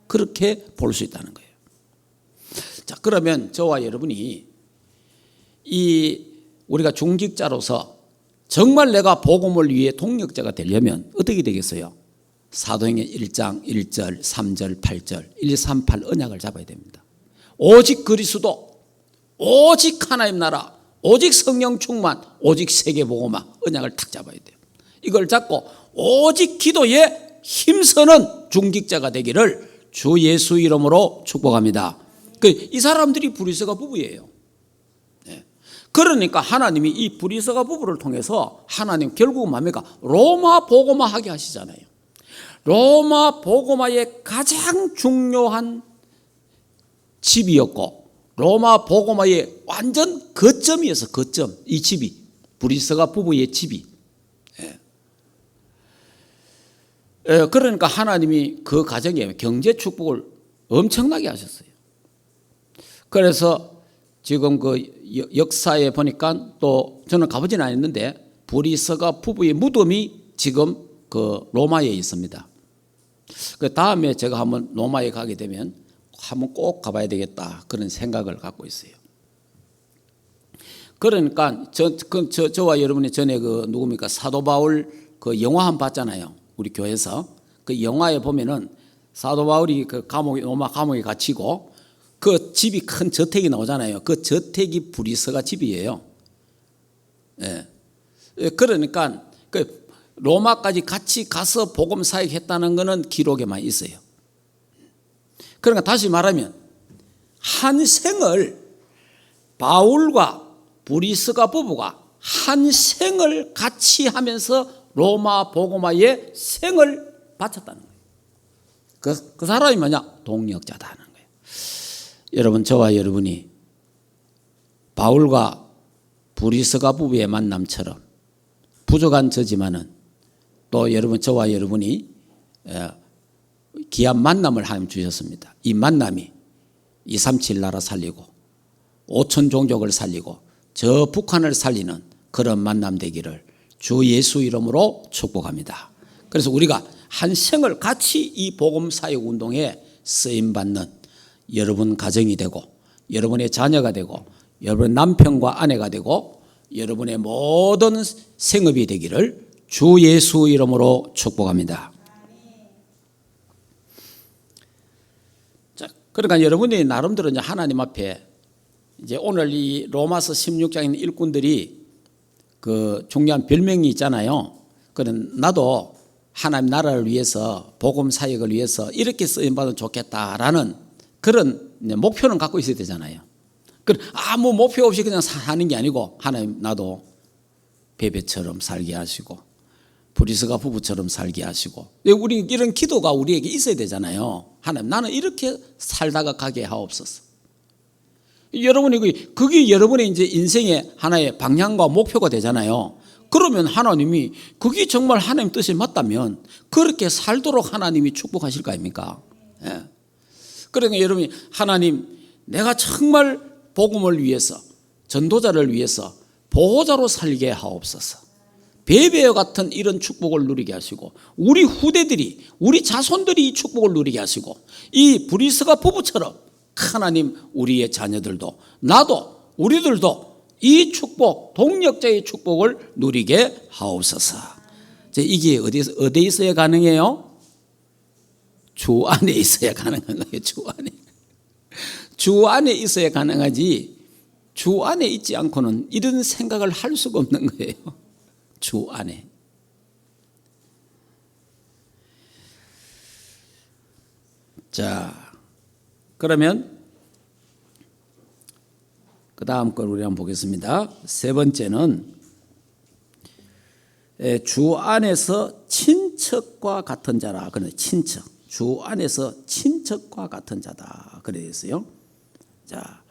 A: 그렇게 볼 수 있다는 거예요. 자, 그러면 저와 여러분이 우리가 중직자로서 정말 내가 복음을 위해 동력자가 되려면 어떻게 되겠어요? 사도행전 1장 1절 3절 8절 138 언약을 잡아야 됩니다. 오직 그리스도, 오직 하나님 나라, 오직 성령 충만, 오직 세계복음화 언약을 탁 잡아야 돼요. 이걸 잡고 오직 기도에 힘쓰는 중직자가 되기를 주 예수 이름으로 축복합니다. 이 사람들이 브리스가 부부예요. 그러니까 하나님이 이 브리스가 부부를 통해서 하나님 결국은 뭡니까? 로마 복음화 하게 하시잖아요. 로마 복음화의 가장 중요한 집이었고, 로마 복음화의 완전 거점이어서 거점, 이 집이 브리스가 부부의 집이. 그러니까 하나님이 그 가정에 경제 축복을 엄청나게 하셨어요. 그래서 지금 그 역사에 보니까, 또 저는 가보진 않았는데 브리스가 부부의 무덤이 지금 그 로마에 있습니다. 그 다음에 제가 한번 로마에 가게 되면 한번 꼭 가봐야 되겠다, 그런 생각을 갖고 있어요. 그러니까 저와 여러분이 전에 누굽니까? 사도 바울 그 영화 한번 봤잖아요. 우리 교회에서. 그 영화에 보면은 사도 바울이 그 로마 감옥에 갇히고 그 집이 큰 저택이 나오잖아요. 그 저택이 브리스가 집이에요. 예. 그러니까 그 로마까지 같이 가서 복음 사역했다는 것은 기록에만 있어요. 그러니까 다시 말하면 한 생을, 바울과 브리스가 부부가 한 생을 같이 하면서 로마 복음화의 생을 바쳤다는 거예요. 그 사람이 뭐냐? 동력자다는 거예요. 여러분, 저와 여러분이 바울과 브리스가 부부의 만남처럼 부족한 저지만은, 또 여러분, 저와 여러분이 귀한 만남을 하나님 주셨습니다. 이 만남이 237 나라 살리고 5천 종족을 살리고 저 북한을 살리는 그런 만남 되기를 주 예수 이름으로 축복합니다. 그래서 우리가 한 생을 같이 이 복음 사역 운동에 쓰임 받는 여러분 가정이 되고, 여러분의 자녀가 되고, 여러분 남편과 아내가 되고, 여러분의 모든 생업이 되기를 주 예수 이름으로 축복합니다. 자, 그러니까 여러분이 나름대로 이제 하나님 앞에, 이제 오늘 이 로마서 16장에 있는 일꾼들이 그 중요한 별명이 있잖아요. 그런 나도 하나님 나라를 위해서, 복음 사역을 위해서 이렇게 쓰임 받으면 좋겠다라는 그런 목표는 갖고 있어야 되잖아요. 아무 목표 없이 그냥 사는 게 아니고, 하나님 나도 베베처럼 살게 하시고 브리스가 부부처럼 살게 하시고, 우리 이런 기도가 우리에게 있어야 되잖아요. 하나님, 나는 이렇게 살다가 가게 하옵소서. 여러분이 그게 여러분의 이제 인생의 하나의 방향과 목표가 되잖아요. 그러면 하나님이 그게 정말 하나님 뜻이 맞다면 그렇게 살도록 하나님이 축복하실 거 아닙니까? 예. 그러니까 여러분이, 하나님, 내가 정말 복음을 위해서, 전도자를 위해서 보호자로 살게 하옵소서. 배배와 같은 이런 축복을 누리게 하시고 우리 후대들이 우리 자손들이 이 축복을 누리게 하시고 이 브리스가 부부처럼 하나님 우리의 자녀들도 나도 우리들도 이 축복 동력자의 축복을 누리게 하옵소서. 이게 어디에 있어야 가능해요? 주 안에 있어야 가능한 거예요. 주 안에 있어야 가능하지 주 안에 있지 않고는 이런 생각을 할 수가 없는 거예요. 주 안에. 자, 그러면 그 다음 걸 우리 한번 보겠습니다. 세 번째는 주 안에서 친척과 같은 자라. 그래, 친척. 주 안에서 친척과 같은 자다. 그랬어요. 자,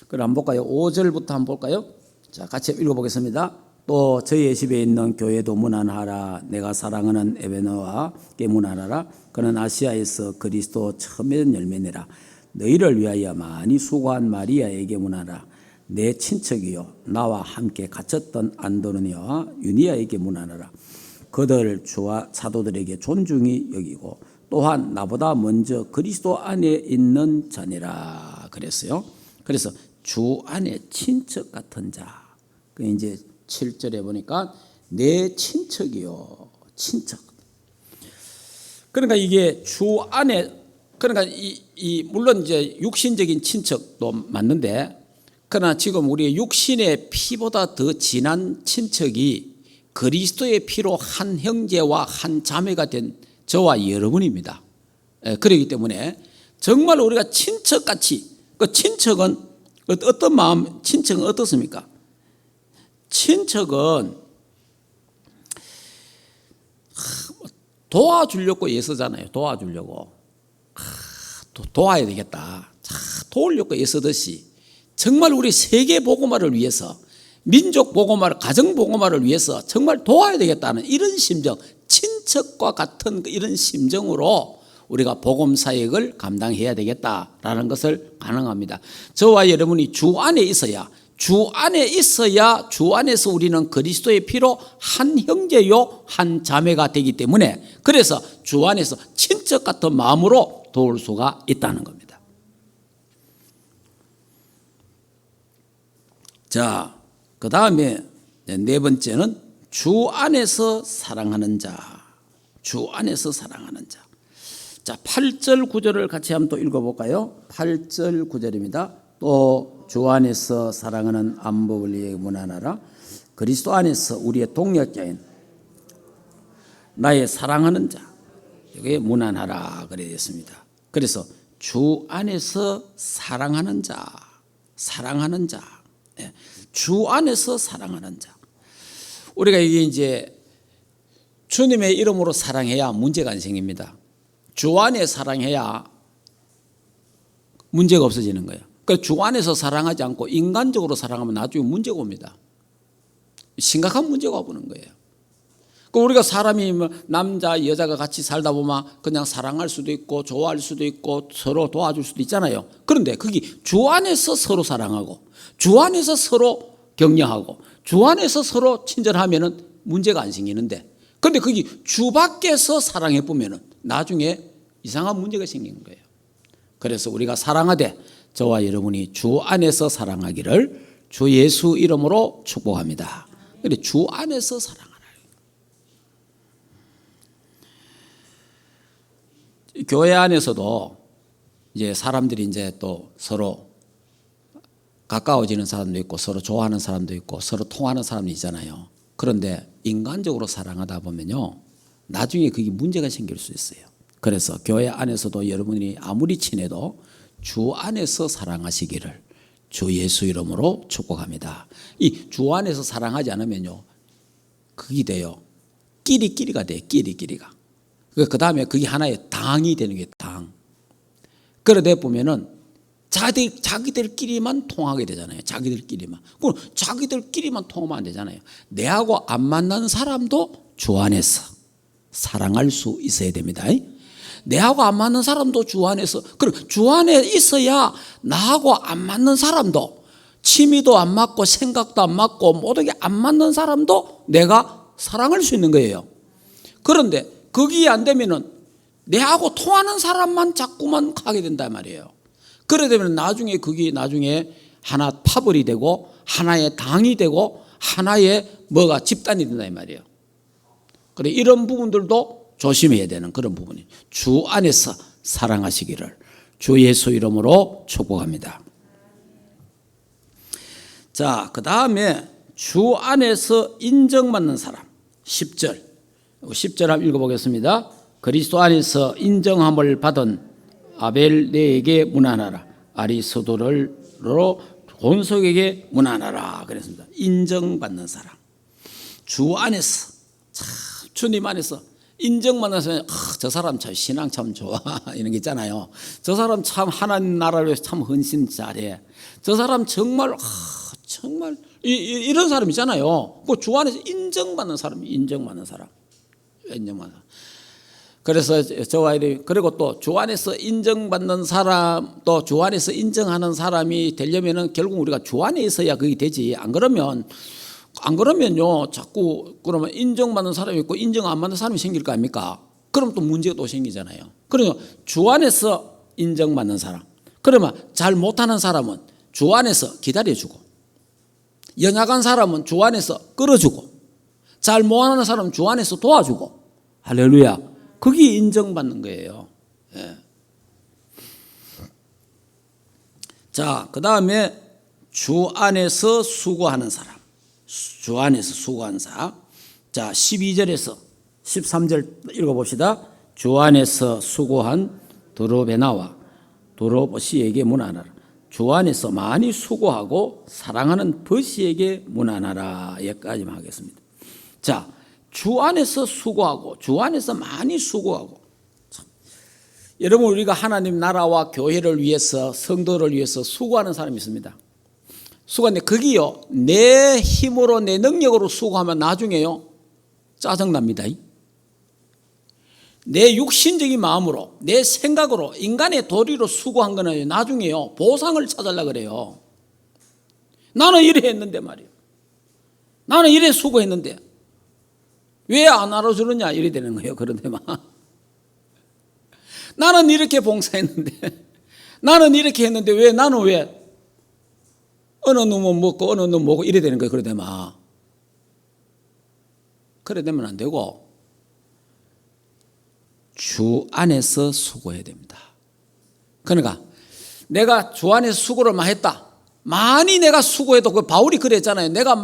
A: 그럼 한번 볼까요? 5절부터 한번 볼까요? 자, 같이 읽어보겠습니다. 또 저희의 집에 있는 교회도 문안하라. 내가 사랑하는 에베너와께 문안하라. 그는 아시아에서 그리스도 처음 맺은 열매니라. 너희를 위하여 많이 수고한 마리아에게 문안하라. 내 친척이요 나와 함께 갇혔던 안도르니아와 유니아에게 문안하라. 그들 주와 사도들에게 존중히 여기고 또한 나보다 먼저 그리스도 안에 있는 자니라 그랬어요. 그래서 주 안에 친척 같은 자. 그 이제 7절에 보니까 내 친척이요 친척. 그러니까 이게 주 안에 그러니까 물론 이제 육신적인 친척도 맞는데 그러나 지금 우리의 육신의 피보다 더 진한 친척이 그리스도의 피로 한 형제와 한 자매가 된 저와 여러분입니다. 그렇기 때문에 정말 우리가 친척같이 그 친척은 어떤 마음, 친척은 어떻습니까? 친척은 도와주려고 애쓰잖아요. 도와주려고. 도와야 되겠다. 도우려고 애쓰듯이 정말 우리 세계 복음화를 위해서 민족 복음화를 가정 복음화를 위해서 정말 도와야 되겠다는 이런 심정, 친척과 같은 이런 심정으로 우리가 복음 사역을 감당해야 되겠다라는 것을 가능합니다. 저와 여러분이 주 안에 있어야 주 안에서 우리는 그리스도의 피로 한 형제요 한 자매가 되기 때문에 그래서 주 안에서 친척 같은 마음으로 도울 수가 있다는 겁니다. 자, 그 다음에 네 번째는 주 안에서 사랑하는 자. 주 안에서 사랑하는 자. 자, 8절 9절을 같이 한번 또 읽어볼까요? 8절 9절입니다. 또 주 안에서 사랑하는 안보블리에게 문안하라. 그리스도 안에서 우리의 동역자인 나의 사랑하는 자 여기에 문안하라 그래 있습니다. 그래서 주 안에서 사랑하는 자, 사랑하는 자, 주 안에서 사랑하는 자. 우리가 이게 이제 주님의 이름으로 사랑해야 문제가 안 생깁니다. 주 안에 사랑해야 문제가 없어지는 거예요. 그러니까 주 안에서 사랑하지 않고 인간적으로 사랑하면 나중에 문제가 옵니다. 심각한 문제가 오는 거예요. 그러니까 우리가 사람이 남자 여자가 같이 살다 보면 그냥 사랑할 수도 있고 좋아할 수도 있고 서로 도와줄 수도 있잖아요. 그런데 그게 주 안에서 서로 사랑하고 주 안에서 서로 격려하고 주 안에서 서로 친절하면은 문제가 안 생기는데 그런데 그게 주 밖에서 사랑해 보면은 나중에 이상한 문제가 생기는 거예요. 그래서 우리가 사랑하되 저와 여러분이 주 안에서 사랑하기를 주 예수 이름으로 축복합니다. 그런데 주 안에서 사랑하라. 교회 안에서도 이제 사람들이 이제 또 서로 가까워지는 사람도 있고 서로 좋아하는 사람도 있고 서로 통하는 사람도 있잖아요. 그런데 인간적으로 사랑하다 보면요 나중에 그게 문제가 생길 수 있어요. 그래서 교회 안에서도 여러분이 아무리 친해도 주 안에서 사랑하시기를 주 예수 이름으로 축복합니다. 이 주 안에서 사랑하지 않으면요 그게 돼요. 끼리끼리가 돼요. 끼리끼리가. 그 다음에 그게 하나의 당이 되는 게 당. 그러다 보면은 자기들끼리만 통하게 되잖아요. 자기들끼리만. 그럼 자기들끼리만 통하면 안 되잖아요. 내하고 안 만나는 사람도 주 안에서 사랑할 수 있어야 됩니다. 내하고 안 맞는 사람도 주 안에서, 그럼 주 안에 있어야 나하고 안 맞는 사람도, 취미도 안 맞고 생각도 안 맞고 모든 게 안 맞는 사람도 내가 사랑할 수 있는 거예요. 그런데 그게 안 되면은 내하고 통하는 사람만 자꾸만 가게 된단 말이에요. 그래 되면 나중에 그게 나중에 하나 파벌이 되고 하나의 당이 되고 하나의 뭐가 집단이 된다 이 말이에요. 그래 이런 부분들도 조심해야 되는 그런 부분이 주 안에서 사랑하시기를 주 예수 이름으로 축복합니다. 자, 그 다음에 주 안에서 인정받는 사람 10절 한번 읽어보겠습니다. 그리스도 안에서 인정함을 받은 아벨 내에게 문안하라. 아리스도를로 본속에게 문안하라 그랬습니다. 인정받는 사람 주 안에서 참 주님 안에서 인정받는 사람 저 사람 참 신앙 참 좋아 이런 게 있잖아요. 저 사람 참 하나님 나라를 위해서 참 헌신 잘해. 저 사람 정말 정말 이런 사람 있잖아요. 그 주 안에서 인정받는 사람. 그래서 저와 그리고 또 주 안에서 인정받는 사람 또 주 안에서 인정하는 사람이 되려면은 결국 우리가 주 안에 있어야 그게 되지. 안 그러면요 자꾸 그러면 인정받는 사람이 있고 인정 안 받는 사람이 생길 거 아닙니까? 그럼 또 문제가 또 생기잖아요. 그러니까 주 안에서 인정받는 사람. 그러면 잘 못하는 사람은 주 안에서 기다려주고 연약한 사람은 주 안에서 끌어주고 잘 못하는 사람은 주 안에서 도와주고 할렐루야. 그게 인정받는 거예요. 예. 자, 그 다음에 주 안에서 수고하는 사람. 주 안에서 수고하는 사람. 자, 12절에서 13절 읽어봅시다. 주 안에서 수고한 드로베나와 드로버시에게 문안하라. 주 안에서 많이 수고하고 사랑하는 버시에게 문안하라. 여기까지만 하겠습니다. 자, 주 안에서 수고하고 주 안에서 많이 수고하고 참. 여러분 우리가 하나님 나라와 교회를 위해서 성도를 위해서 수고하는 사람이 있습니다. 수고하는데 그게요 내 힘으로 내 능력으로 수고하면 나중에요 짜증납니다. 내 육신적인 마음으로 내 생각으로 인간의 도리로 수고한 거는 나중에요 보상을 찾으려고 그래요. 나는 이래 했는데 말이에요. 나는 이래 수고했는데 왜 안 알아주느냐 이래 되는 거예요. 그런데 막 나는 이렇게 봉사했는데 나는 이렇게 했는데 왜 나는 왜 어느 놈은 먹고 어느 놈은 먹고 이래 되는 거예요. 그래 되면 그래 되면 안 되고 주 안에서 수고해야 됩니다. 그러니까 내가 주 안에서 수고를 많이 했다. 많이 내가 수고해도 그 바울이 그랬잖아요. 내가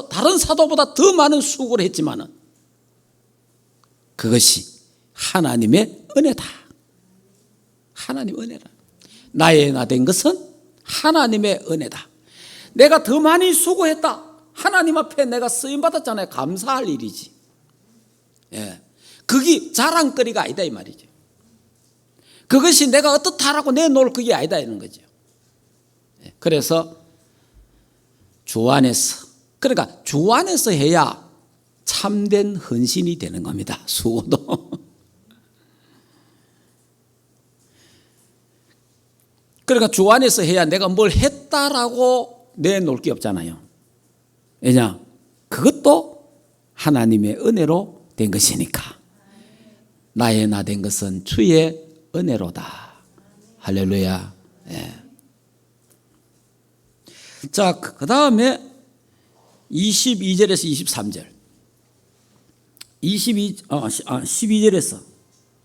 A: 다른 사도보다 더 많은 수고를 했지만은 그것이 하나님의 은혜다. 하나님 은혜다. 나의 나 된 것은 하나님의 은혜다. 내가 더 많이 수고했다. 하나님 앞에 내가 쓰임 받았잖아요. 감사할 일이지. 예, 그게 자랑거리가 아니다 이 말이죠. 그것이 내가 어떻다라고 내놓을 그게 아니다 이런 거죠. 예, 그래서 주 안에서 그러니까 주 안에서 해야 참된 헌신이 되는 겁니다. 수고도. 그러니까 주 안에서 해야 내가 뭘 했다라고 내놓을 게 없잖아요. 왜냐? 그것도 하나님의 은혜로 된 것이니까. 나의 나 된 것은 주의 은혜로다. 할렐루야. 예. 자, 그 다음에 22절에서 23절. 12절에서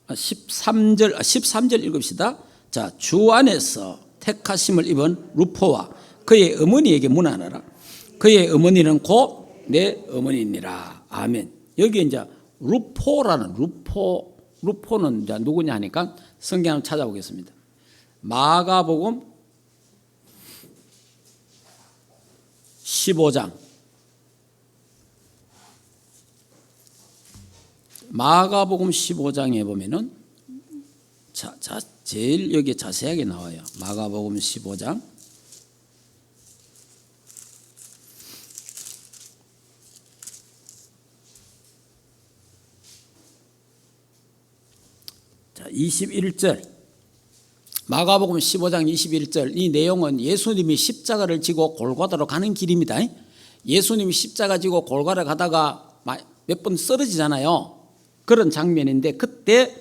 A: 13절 읽읍시다. 자, 주 안에서 택하심을 입은 루포와 그의 어머니에게 문안하라. 그의 어머니는 곧 내 어머니니라. 아멘. 여기 이제 루포라는 루포는 이제 누구냐 하니까 성경 한번 찾아보겠습니다. 마가복음 15장. 마가복음 15장에 보면은 제일 여기 자세하게 나와요. 마가복음 15장. 자, 21절. 마가복음 15장 21절. 이 내용은 예수님이 십자가를 지고 골고다로 가는 길입니다. 예수님이 십자가 지고 골고다 가다가 몇 번 쓰러지잖아요. 그런 장면인데 그때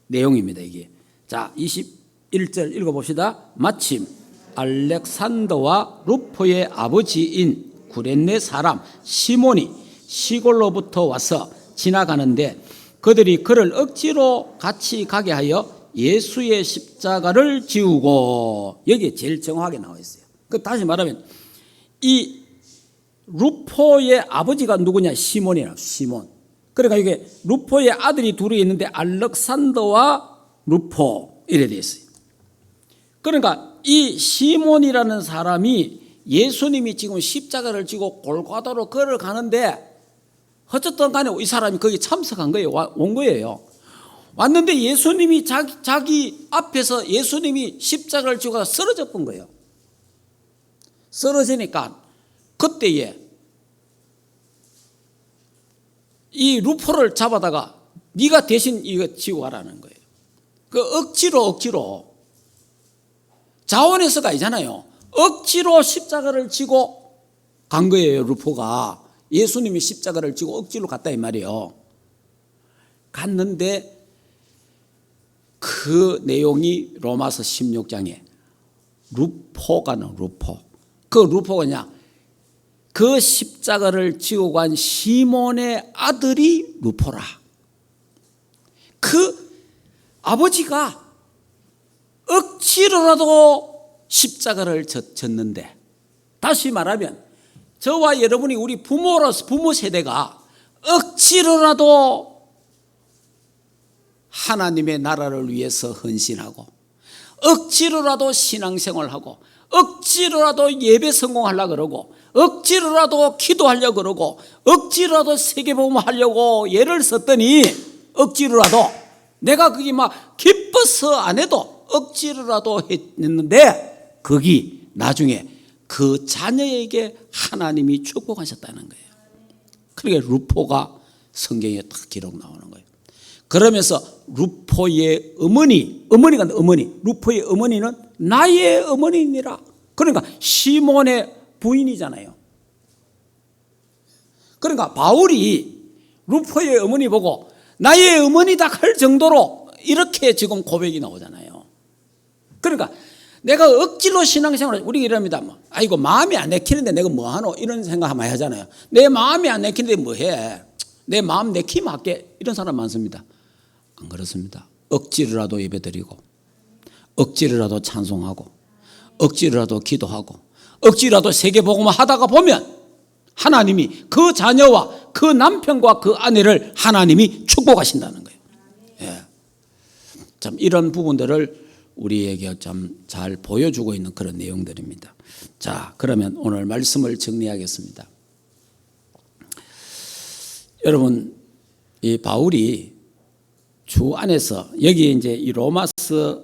A: 내용입니다, 이게. 자, 21절 읽어봅시다. 마침 알렉산더와 루포의 아버지인 구레네 사람 시몬이 시골로부터 와서 지나가는데 그들이 그를 억지로 같이 가게 하여 예수의 십자가를 지우고, 여기에 제일 정확하게 나와 있어요. 다시 말하면 이 루포의 아버지가 누구냐? 시몬이라고. 시몬. 그러니까 이게 루포의 아들이 둘이 있는데 알렉산더와 루포 이래 돼 있어요. 그러니까 이 시몬이라는 사람이 예수님이 지금 십자가를 지고 골고다로 걸어가는데 어쨌든 간에 이 사람이 거기 참석한 거예요. 온 거예요. 왔는데 예수님이 자기 앞에서 예수님이 십자가를 지고 쓰러져 본 거예요. 쓰러지니까 그때에 이 루포를 잡아다가 네가 대신 이거 지고 가라는 거예요. 억지로 자원해서가 아니잖아요. 억지로 십자가를 지고 간 거예요. 루포가 예수님이 십자가를 지고 억지로 갔다 이 말이에요. 갔는데 그 내용이 로마서 16장에 루포가 나와요. 루포. 그 루포가 뭐냐? 그 십자가를 지고 간 시몬의 아들이 루포라. 그 아버지가 억지로라도 십자가를 졌는데, 다시 말하면 저와 여러분이 우리 부모로서 부모 세대가 억지로라도 하나님의 나라를 위해서 헌신하고 억지로라도 신앙생활하고 억지로라도 예배 성공하려고 그러고 억지로라도 기도하려고 그러고 억지로라도 세계복음 하려고 예를 썼더니 억지로라도 내가 그게 막 기뻐서 안 해도 억지로라도 했는데 거기 나중에 그 자녀에게 하나님이 축복하셨다는 거예요. 그러니까 루포가 성경에 딱 기록 나오는 거예요. 그러면서 루포의 루포의 어머니는 나의 어머니니라. 그러니까 시몬의 부인이잖아요. 그러니까 바울이 루포의 어머니 보고 나의 어머니다 할 정도로 이렇게 지금 고백이 나오잖아요. 그러니까 내가 억지로 신앙생활을, 우리 이럽니다. 아이고 마음이 안 내키는데 내가 뭐하노 이런 생각 많이 하잖아요. 내 마음이 안 내키는데 뭐해, 내 마음 내키면 할게, 이런 사람 많습니다. 안 그렇습니다. 억지로라도 예배드리고 억지로라도 찬송하고 억지로라도 기도하고 억지로라도 세계복음을 하다가 보면 하나님이 그 자녀와 그 남편과 그 아내를 하나님이 축복하신다는 거예요. 예. 참 이런 부분들을 우리에게 참 잘 보여주고 있는 그런 내용들입니다. 자, 그러면 오늘 말씀을 정리하겠습니다. 여러분, 이 바울이 주 안에서, 여기 이제 이 로마서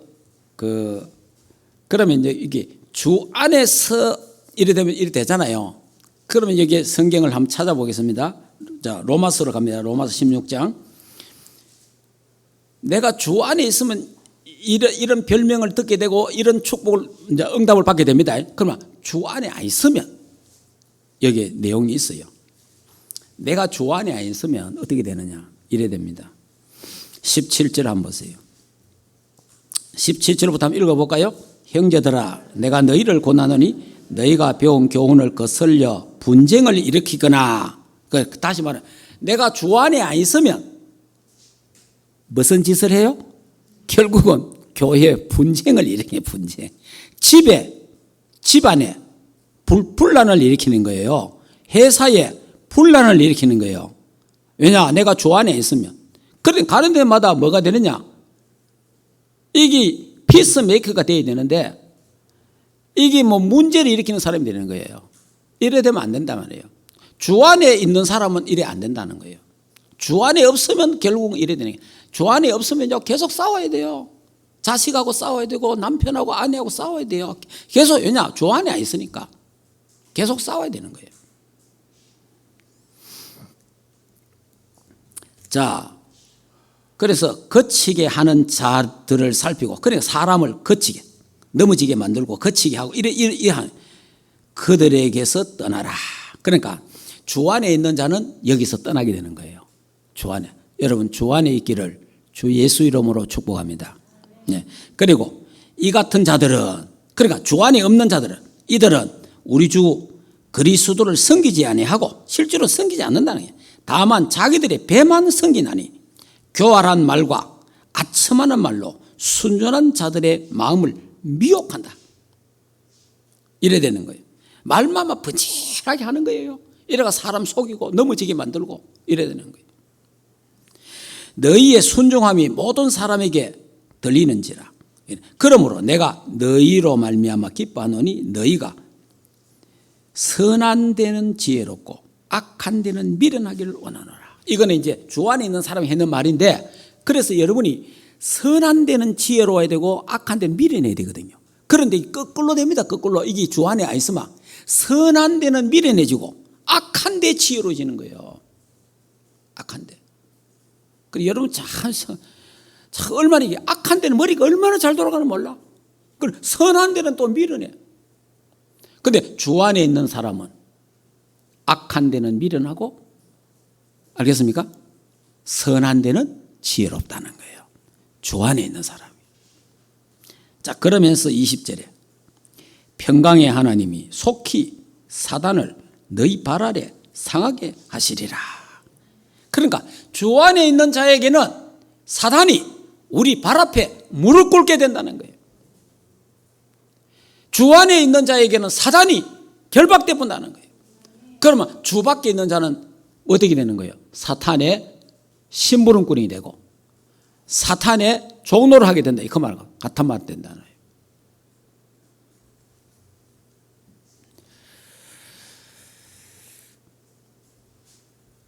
A: 그러면 이제 이게 주 안에서 이래 되면 이래 되잖아요. 그러면 여기 성경을 한번 찾아보겠습니다. 자, 로마서로 갑니다. 로마서 16장. 내가 주 안에 있으면 이런 별명을 듣게 되고 이런 축복을, 이제 응답을 받게 됩니다. 그러면 주 안에 안 있으면 여기에 내용이 있어요. 내가 주 안에 안 있으면 어떻게 되느냐? 이래 됩니다. 17절 한번 보세요. 17절부터 한번 읽어볼까요? 형제들아, 내가 너희를 권하노니 너희가 배운 교훈을 거슬려 분쟁을 일으키거나, 다시 말해, 내가 주 안에 안 있으면 무슨 짓을 해요? 결국은 교회에 분쟁을 일으키는, 분쟁. 집안에 분란을 일으키는 거예요. 회사에 분란을 일으키는 거예요. 왜냐? 내가 주 안에 있으면. 그러니까 가는 데마다 뭐가 되느냐? 이게 피스메이커가 되어야 되는데 이게 뭐 문제를 일으키는 사람이 되는 거예요. 이래 되면 안 된단 말이에요. 주 안에 있는 사람은 이래 안 된다는 거예요. 주 안에 없으면 결국 이래 되는 거예요. 주 안에 없으면 계속 싸워야 돼요. 자식하고 싸워야 되고 남편하고 아내하고 싸워야 돼요. 계속, 왜냐? 주 안에 안 있으니까 계속 싸워야 되는 거예요. 자, 그래서 거치게 하는 자들을 살피고, 그러니까 사람을 거치게, 넘어지게 만들고 거치게 하고 이래 그들에게서 떠나라. 그러니까 주 안에 있는 자는 여기서 떠나게 되는 거예요. 주 안에. 여러분 주 안에 있기를 주 예수 이름으로 축복합니다. 네. 그리고 이 같은 자들은, 그러니까 주 안에 없는 자들은, 이들은 우리 주 그리스도를 섬기지 아니하고 실제로 섬기지 않는다는 거예요. 다만 자기들의 배만 섬기나니 교활한 말과 아첨하는 말로 순전한 자들의 마음을 미혹한다. 이래 되는 거예요. 말만 막 번칠하게 하는 거예요. 이래가 사람 속이고 넘어지게 만들고 이래 되는 거예요. 너희의 순종함이 모든 사람에게 들리는지라. 그러므로 내가 너희로 말미암아 기뻐하노니 너희가 선한 데는 지혜롭고 악한 데는 미련하기를 원하노라. 이거는 이제 주 안에 있는 사람이 하는 말인데, 그래서 여러분이 선한 데는 지혜로워야 되고 악한 데는 미련해야 되거든요. 그런데 거꾸로 됩니다. 거꾸로. 이게 주 안에 안 있으면 선한 데는 미련해지고 악한 데 지혜로워지는 거예요. 악한 데. 그리고 여러분 참 얼마나 이게 악한 데는 머리가 얼마나 잘 돌아가는 몰라. 그리고 선한 데는 또 미련해. 근데 주 안에 있는 사람은 악한 데는 미련하고, 알겠습니까? 선한 데는 지혜롭다는 거예요. 주 안에 있는 사람이. 자, 그러면서 20절에 평강의 하나님이 속히 사단을 너희 발 아래 상하게 하시리라. 그러니까 주 안에 있는 자에게는 사단이 우리 발 앞에 무릎 꿇게 된다는 거예요. 주 안에 있는 자에게는 사단이 결박돼 본다는 거예요. 그러면 주 밖에 있는 자는 어떻게 되는 거예요? 사탄의 심부름꾼이 되고 사탄의 종노를 하게 된다. 그 말과 같은 말 된다는 거예요.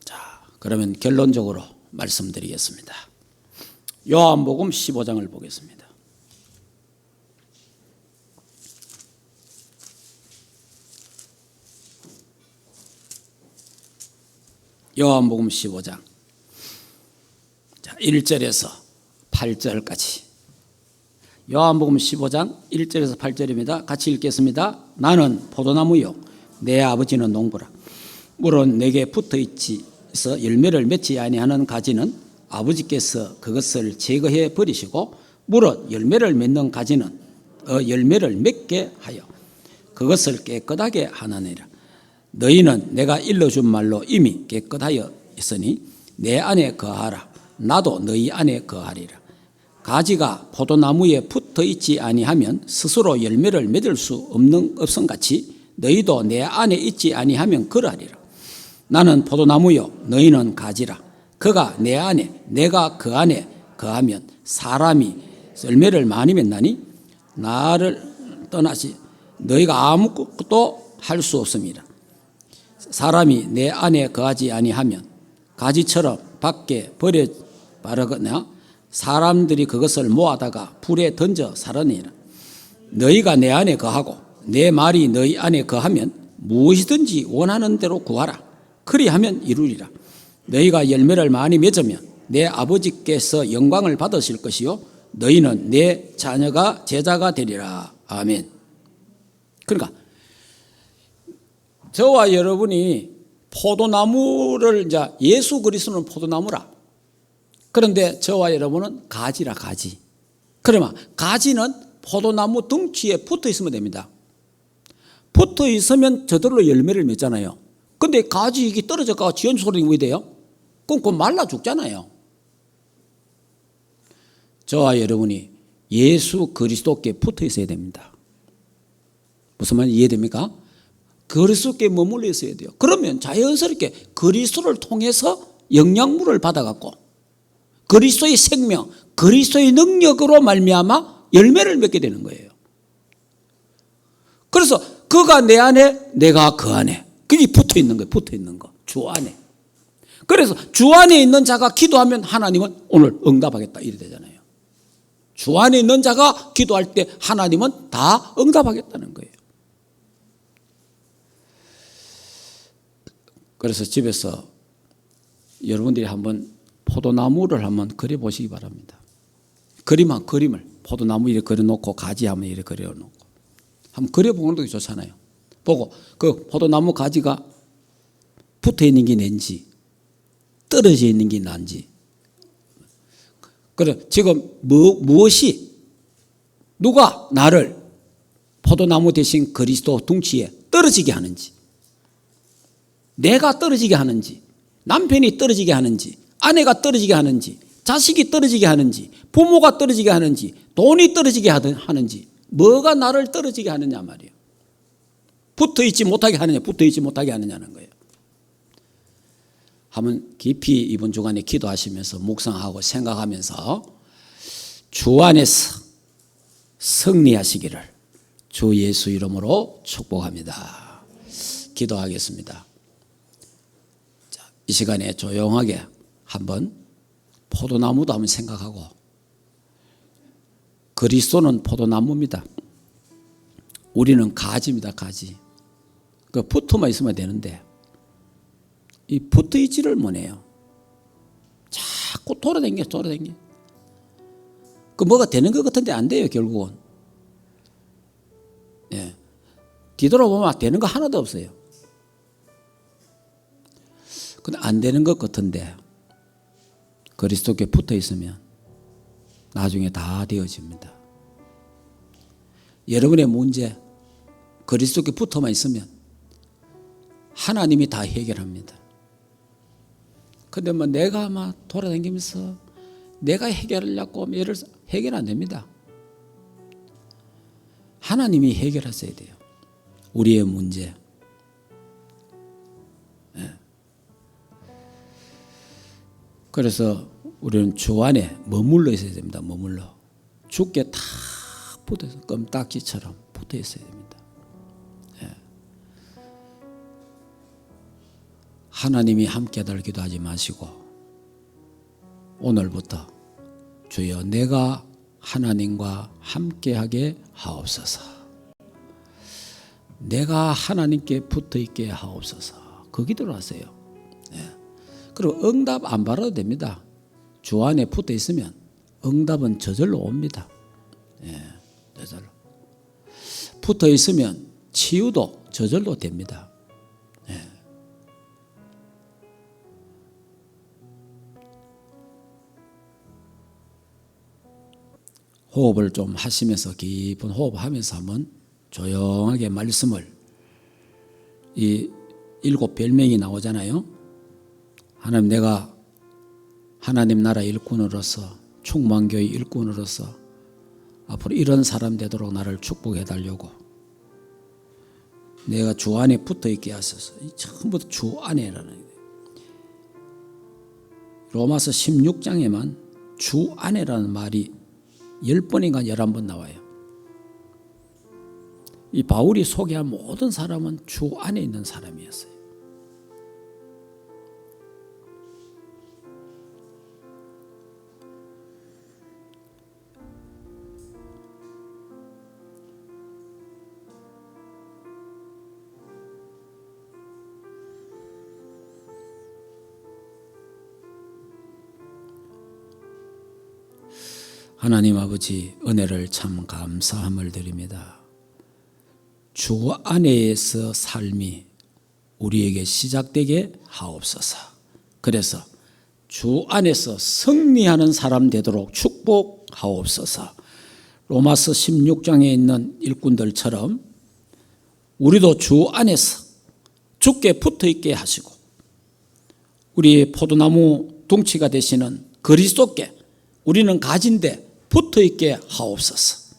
A: 자, 그러면 결론적으로 말씀드리겠습니다. 요한복음 15장을 보겠습니다. 요한복음 15장 1절에서 8절까지. 요한복음 15장 1절에서 8절입니다. 같이 읽겠습니다. 나는 포도나무요 내 아버지는 농부라. 물은 내게 붙어있어 열매를 맺지 아니하는 가지는 아버지께서 그것을 제거해 버리시고, 물은 열매를 맺는 가지는 열매를 맺게 하여 그것을 깨끗하게 하나니라. 너희는 내가 일러준 말로 이미 깨끗하여 있으니 내 안에 거하라. 나도 너희 안에 거하리라. 가지가 포도나무에 붙어있지 아니하면 스스로 열매를 맺을 수 없음같이 너희도 내 안에 있지 아니하면 그러하리라. 나는 포도나무요 너희는 가지라. 그가 내 안에 내가 그 안에 거하면 사람이 열매를 많이 맺나니 나를 떠나시 너희가 아무것도 할 수 없습니다. 사람이 내 안에 거하지 아니하면 가지처럼 밖에 버려 바르거나 사람들이 그것을 모아다가 불에 던져 살아내라. 너희가 내 안에 거하고 내 말이 너희 안에 거하면 무엇이든지 원하는 대로 구하라. 그리하면 이루리라. 너희가 열매를 많이 맺으면 내 아버지께서 영광을 받으실 것이요 너희는 내 자녀가 제자가 되리라. 아멘. 그러니까 저와 여러분이 포도나무를, 이제 예수 그리스도는 포도나무라. 그런데 저와 여러분은 가지라, 가지. 그러면 가지는 포도나무 덩치에 붙어 있으면 됩니다. 붙어 있으면 저절로 열매를 맺잖아요. 근데 가지 이게 떨어져가 지연 소리가 왜 돼요? 그럼 말라 죽잖아요. 저와 여러분이 예수 그리스도께 붙어 있어야 됩니다. 무슨 말인지 이해됩니까? 그리스도께 머물러 있어야 돼요. 그러면 자연스럽게 그리스도를 통해서 영양분을 받아갖고 그리스도의 생명, 그리스도의 능력으로 말미암아 열매를 맺게 되는 거예요. 그래서 그가 내 안에, 내가 그 안에. 그게 붙어 있는 거예요. 붙어 있는 거. 주 안에. 그래서 주 안에 있는 자가 기도하면 하나님은 오늘 응답하겠다 이래 되잖아요. 주 안에 있는 자가 기도할 때 하나님은 다 응답하겠다는 거예요. 그래서 집에서 여러분들이 한번 포도나무를 한번 그려보시기 바랍니다. 그림을 포도나무 이렇게 그려놓고 가지 한번 이렇게 그려놓고 한번 그려보는 것도 좋잖아요. 보고 그 포도나무 가지가 붙어 있는 게 낸지 떨어져 있는 게 난지. 그래 지금 무엇이 누가 나를 포도나무 대신 그리스도 둥치에 떨어지게 하는지, 내가 떨어지게 하는지, 남편이 떨어지게 하는지, 아내가 떨어지게 하는지, 자식이 떨어지게 하는지, 부모가 떨어지게 하는지, 돈이 떨어지게 하는지, 뭐가 나를 떨어지게 하느냐 말이에요. 붙어있지 못하게 하느냐, 붙어있지 못하게 하느냐는 거예요. 한번 깊이 이번 주간에 기도하시면서 묵상하고 생각하면서 주 안에서 승리하시기를 주 예수 이름으로 축복합니다. 기도하겠습니다. 자, 이 시간에 조용하게 한번 포도나무도 한번 생각하고, 그리스도는 포도나무입니다. 우리는 가지입니다. 가지. 그 붙어만 있으면 되는데 이 붙어있지를 못해요. 자꾸 돌아다녀. 그 뭐가 되는 것 같은데 안 돼요. 결국은. 예. 뒤돌아보면 되는 거 하나도 없어요. 근데 안 되는 것 같은데 그리스도께 붙어 있으면 나중에 다 되어집니다. 여러분의 문제 그리스도께 붙어만 있으면 하나님이 다 해결합니다. 근데 뭐 내가 막 돌아다니면서 내가 해결하려고 하면 해결 안 됩니다. 하나님이 해결하셔야 돼요. 우리의 문제. 예. 그래서 우리는 주 안에 머물러 있어야 됩니다. 머물러. 주께 다 붙어서 껌딱지처럼 붙어 있어야 됩니다. 예. 하나님이 함께 달기도 하지 마시고 오늘부터 주여 내가 하나님과 함께하게 하옵소서. 내가 하나님께 붙어있게 하옵소서. 그 기도를 하세요. 예. 그리고 응답 안 받아도 됩니다. 주 안에 붙어 있으면 응답은 저절로 옵니다. 예, 저절로. 붙어 있으면 치유도 저절로 됩니다. 예. 호흡을 좀 하시면서 깊은 호흡하면서 한번 조용하게 말씀을, 이 7 별명이 나오잖아요. 하나님, 내가 하나님 나라 일꾼으로서, 충만교회 일꾼으로서 앞으로 이런 사람 되도록 나를 축복해 달라고, 내가 주 안에 붙어 있게 하소서. 처음부터 주 안에라는 거예요. 로마서 16장에만 주 안에라는 말이 10번인가 11번 나와요. 이 바울이 소개한 모든 사람은 주 안에 있는 사람이었어요. 하나님 아버지, 은혜를 참 감사함을 드립니다. 주 안에서 삶이 우리에게 시작되게 하옵소서. 그래서 주 안에서 승리하는 사람 되도록 축복하옵소서. 로마서 16장에 있는 일꾼들처럼 우리도 주 안에서 주께 붙어있게 하시고, 우리의 포도나무 둥치가 되시는 그리스도께 우리는 가진데 붙어있게 하옵소서.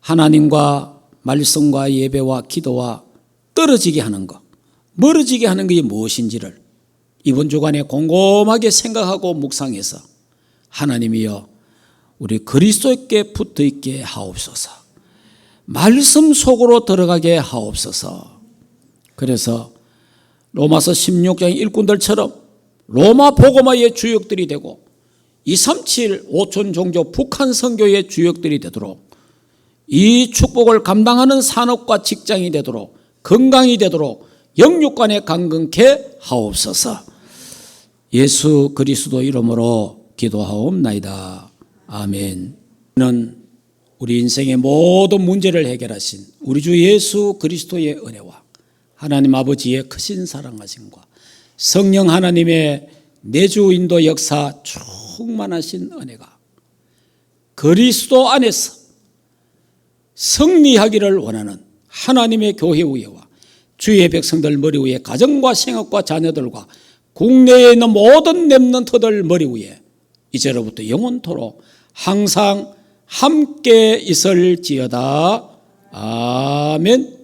A: 하나님과 말씀과 예배와 기도와 떨어지게 하는 것, 멀어지게 하는 것이 무엇인지를 이번 주간에 곰곰하게 생각하고 묵상해서 하나님이여 우리 그리스도께 붙어있게 하옵소서. 말씀 속으로 들어가게 하옵소서. 그래서 로마서 16장 일꾼들처럼 로마 복음화의 주역들이 되고 237 5천 종교 북한 선교의 주역들이 되도록, 이 축복을 감당하는 산업과 직장이 되도록, 건강이 되도록 영육간에 강건케 하옵소서. 예수 그리스도 이름으로 기도하옵나이다. 아멘. 는 우리 인생의 모든 문제를 해결하신 우리 주 예수 그리스도의 은혜와 하나님 아버지의 크신 사랑하심과 성령 하나님의 내주 인도 역사 충만하신 은혜가 그리스도 안에서 승리하기를 원하는 하나님의 교회 위에와 주의 백성들 머리 위에 가정과 생업과 자녀들과 국내에 있는 모든 렘넌트들 머리 위에 이제로부터 영원토록 항상 함께 있을지어다. 아멘.